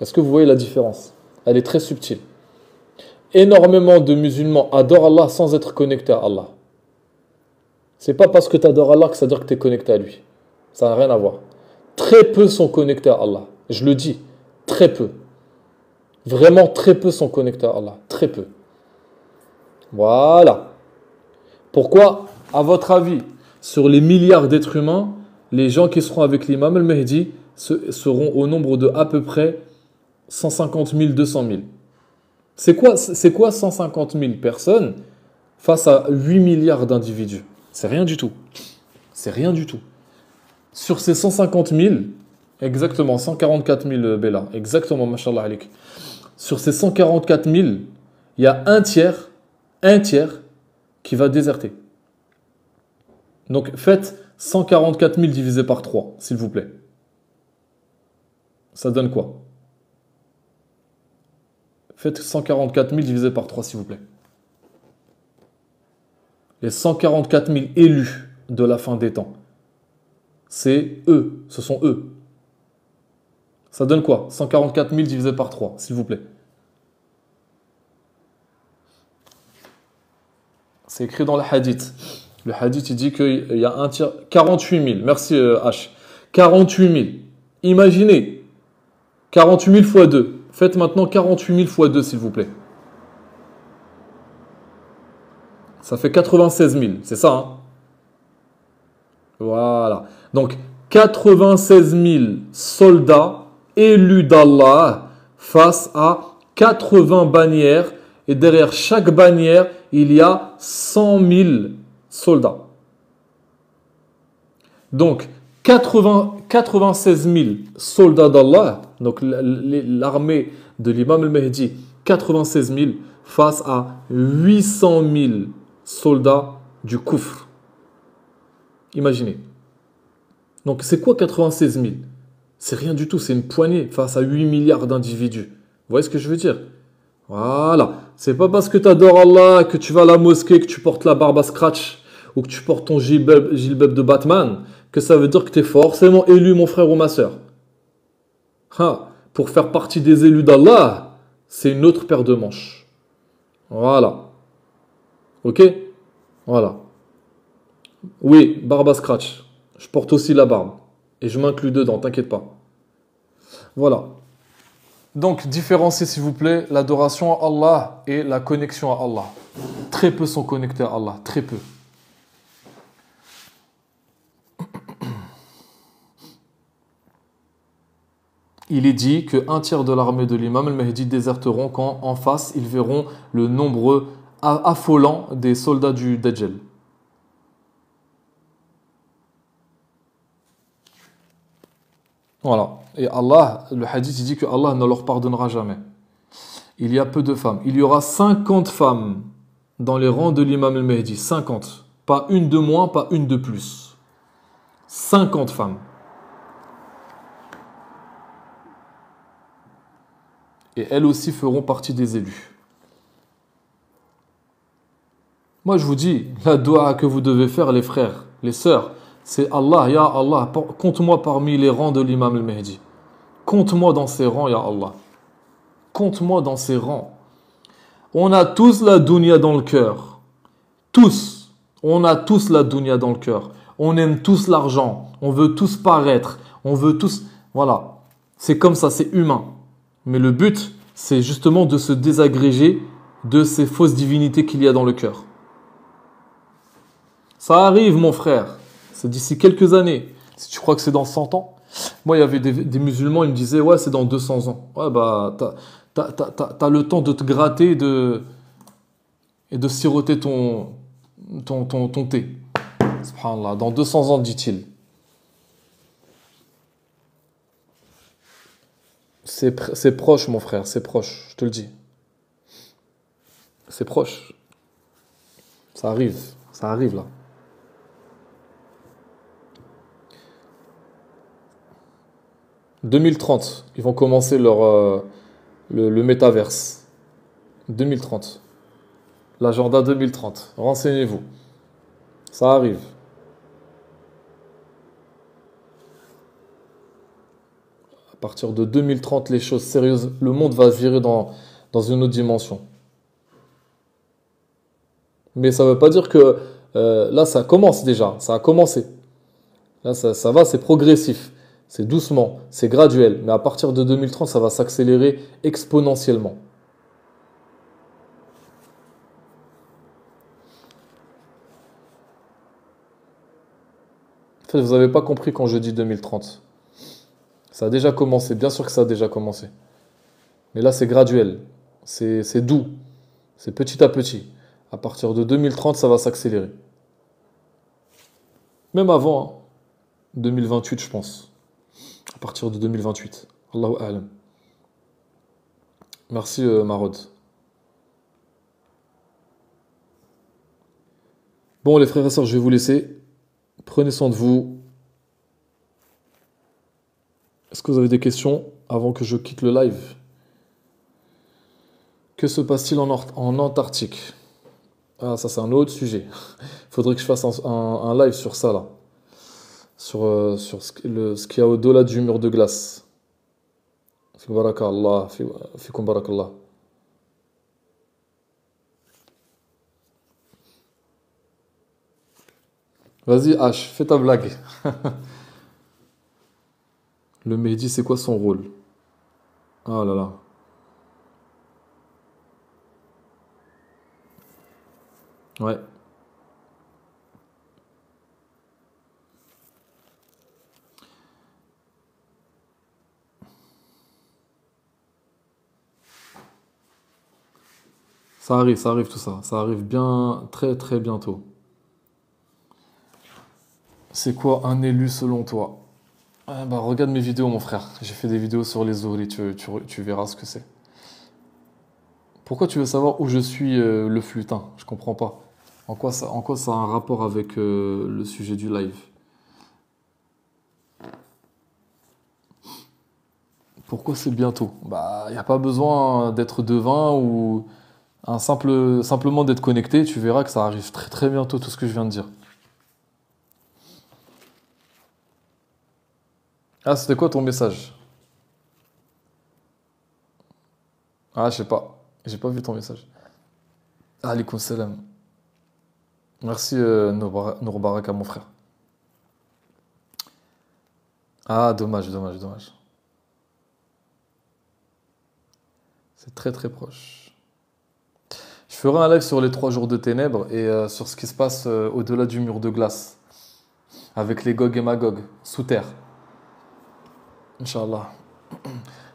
A: Est-ce que vous voyez la différence? Elle est très subtile. Énormément de musulmans adorent Allah sans être connectés à Allah. C'est pas parce que tu adores Allah que ça veut dire que tu es connecté à lui. Ça n'a rien à voir. Très peu sont connectés à Allah. Je le dis, très peu. Vraiment très peu sont connectés à Allah. Très peu. Voilà. Pourquoi, à votre avis, sur les milliards d'êtres humains, les gens qui seront avec l'imam al-Mahdi seront au nombre de à peu près 150 000, 200 000. C'est quoi 150 000 personnes face à 8 milliards d'individus? C'est rien du tout. C'est rien du tout. Sur ces 150 000, exactement, 144 000 Bella, exactement, mashallah alik. Sur ces 144 000, il y a un tiers qui va déserter. Donc faites 144 000 divisé par 3, s'il vous plaît. Ça donne quoi? Faites 144 000 divisé par 3, s'il vous plaît. Les 144 000 élus de la fin des temps. C'est eux, ce sont eux. Ça donne quoi? 144 000 divisé par 3, s'il vous plaît. C'est écrit dans le hadith. Le hadith, il dit qu'il y a un tiers... 48 000, merci H. 48 000. Imaginez, 48 000 fois 2. Faites maintenant 48 000 fois 2, s'il vous plaît. Ça fait 96 000, c'est ça, hein? Voilà. Donc, 96 000 soldats élus d'Allah face à 80 bannières. Et derrière chaque bannière, il y a 100 000 soldats. Donc, 96 000 soldats d'Allah, donc l'armée de l'imam al-Mahdi, 96 000 face à 800 000 soldats du Koufr. Imaginez. Donc, c'est quoi 96 000? C'est rien du tout, c'est une poignée face à 8 milliards d'individus. Vous voyez ce que je veux dire? Voilà. C'est pas parce que tu adores Allah, que tu vas à la mosquée, que tu portes la barbe à scratch, ou que tu portes ton gilbab de Batman, que ça veut dire que tu es forcément élu, mon frère ou ma soeur. Pour faire partie des élus d'Allah, c'est une autre paire de manches. Voilà. Ok? Voilà. Oui, barbe à scratch. Je porte aussi la barbe. Et je m'inclus dedans, t'inquiète pas. Voilà. Donc, différenciez s'il vous plaît l'adoration à Allah et la connexion à Allah. Très peu sont connectés à Allah, très peu. Il est dit qu'un tiers de l'armée de l'imam al-Mahdi déserteront quand, en face, ils verront le nombre affolant des soldats du Dajjal. Voilà. Et Allah, le hadith, il dit que Allah ne leur pardonnera jamais. Il y a peu de femmes. Il y aura 50 femmes dans les rangs de l'imam al-Mahdi. 50. Pas une de moins, pas une de plus. 50 femmes. Et elles aussi feront partie des élus. Moi, je vous dis, la dua que vous devez faire, les frères, les sœurs, c'est Allah, ya Allah, compte-moi parmi les rangs de l'imam al-Mahdi. Compte-moi dans ces rangs, ya Allah. Compte-moi dans ces rangs. On a tous la dunya dans le cœur. Tous. On a tous la dunya dans le cœur. On aime tous l'argent. On veut tous paraître. On veut tous... Voilà. C'est comme ça, c'est humain. Mais le but, c'est justement de se désagréger de ces fausses divinités qu'il y a dans le cœur. Ça arrive, mon frère. C'est d'ici quelques années. Si tu crois que c'est dans 100 ans. Moi, il y avait des musulmans, ils me disaient, ouais, c'est dans 200 ans. Ouais, bah, t'as le temps de te gratter et de siroter ton thé. Subhanallah, dans 200 ans, dit-il. C'est proche, mon frère, c'est proche, je te le dis. C'est proche. Ça arrive là. « 2030, ils vont commencer le métaverse. 2030. L'agenda 2030. Renseignez-vous. Ça arrive. À partir de 2030, les choses sérieuses, le monde va virer dans une autre dimension. Mais ça ne veut pas dire que là, ça commence déjà. Ça a commencé. Là, ça va, c'est progressif. C'est doucement, c'est graduel. Mais à partir de 2030, ça va s'accélérer exponentiellement. En fait, vous n'avez pas compris quand je dis 2030. Ça a déjà commencé. Bien sûr que ça a déjà commencé. Mais là, c'est graduel. C'est doux. C'est petit à petit. À partir de 2030, ça va s'accélérer. Même avant, hein. 2028, je pense. À partir de 2028. Allahu a'lam. Merci, Marod. Bon, les frères et sœurs, je vais vous laisser. Prenez soin de vous. Est-ce que vous avez des questions avant que je quitte le live? Que se passe-t-il en Antarctique? Ah, ça, c'est un autre sujet. Il faudrait que je fasse un live sur ça, là. Sur ce qu'il y a au-delà du mur de glace. Fikum barakallah. Fikum barakallah. Vas-y, H, fais ta blague. Le Mehdi, c'est quoi son rôle? Ah là là. Ouais. Ça arrive tout ça. Ça arrive bien, très très bientôt. C'est quoi un élu selon toi? Ah bah regarde mes vidéos mon frère. J'ai fait des vidéos sur les Zohri, tu verras ce que c'est. Pourquoi tu veux savoir où je suis le flutin? Je comprends pas. En quoi ça a un rapport avec le sujet du live? Pourquoi c'est bientôt? Bah, il n'y a pas besoin d'être devin ou simplement d'être connecté. Tu verras que ça arrive très très bientôt, tout ce que je viens de dire. Ah, c'était quoi ton message? Ah, je sais pas. J'ai pas vu ton message. Ah, alaykoum salam. Merci Nour Baraka, mon frère. Ah, dommage, dommage, dommage. C'est très très proche. Je ferai un live sur les 3 jours de ténèbres et sur ce qui se passe au-delà du mur de glace, avec les Gog et Magog, sous terre. Inch'Allah.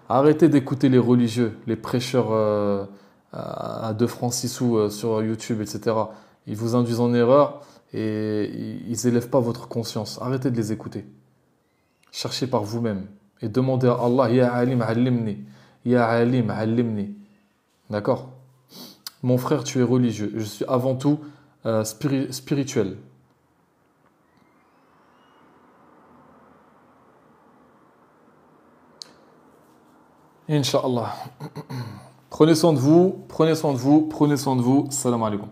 A: Arrêtez d'écouter les religieux, les prêcheurs à 2 francs 6 sous sur YouTube, etc. Ils vous induisent en erreur et ils élèvent pas votre conscience. Arrêtez de les écouter. Cherchez par vous-même et demandez à Allah, Ya Alim, allimni. Ya Alim, allimni. D'accord? Mon frère, tu es religieux. Je suis avant tout spirituel. Inch'Allah. Prenez soin de vous, prenez soin de vous, prenez soin de vous. Salam alaikum.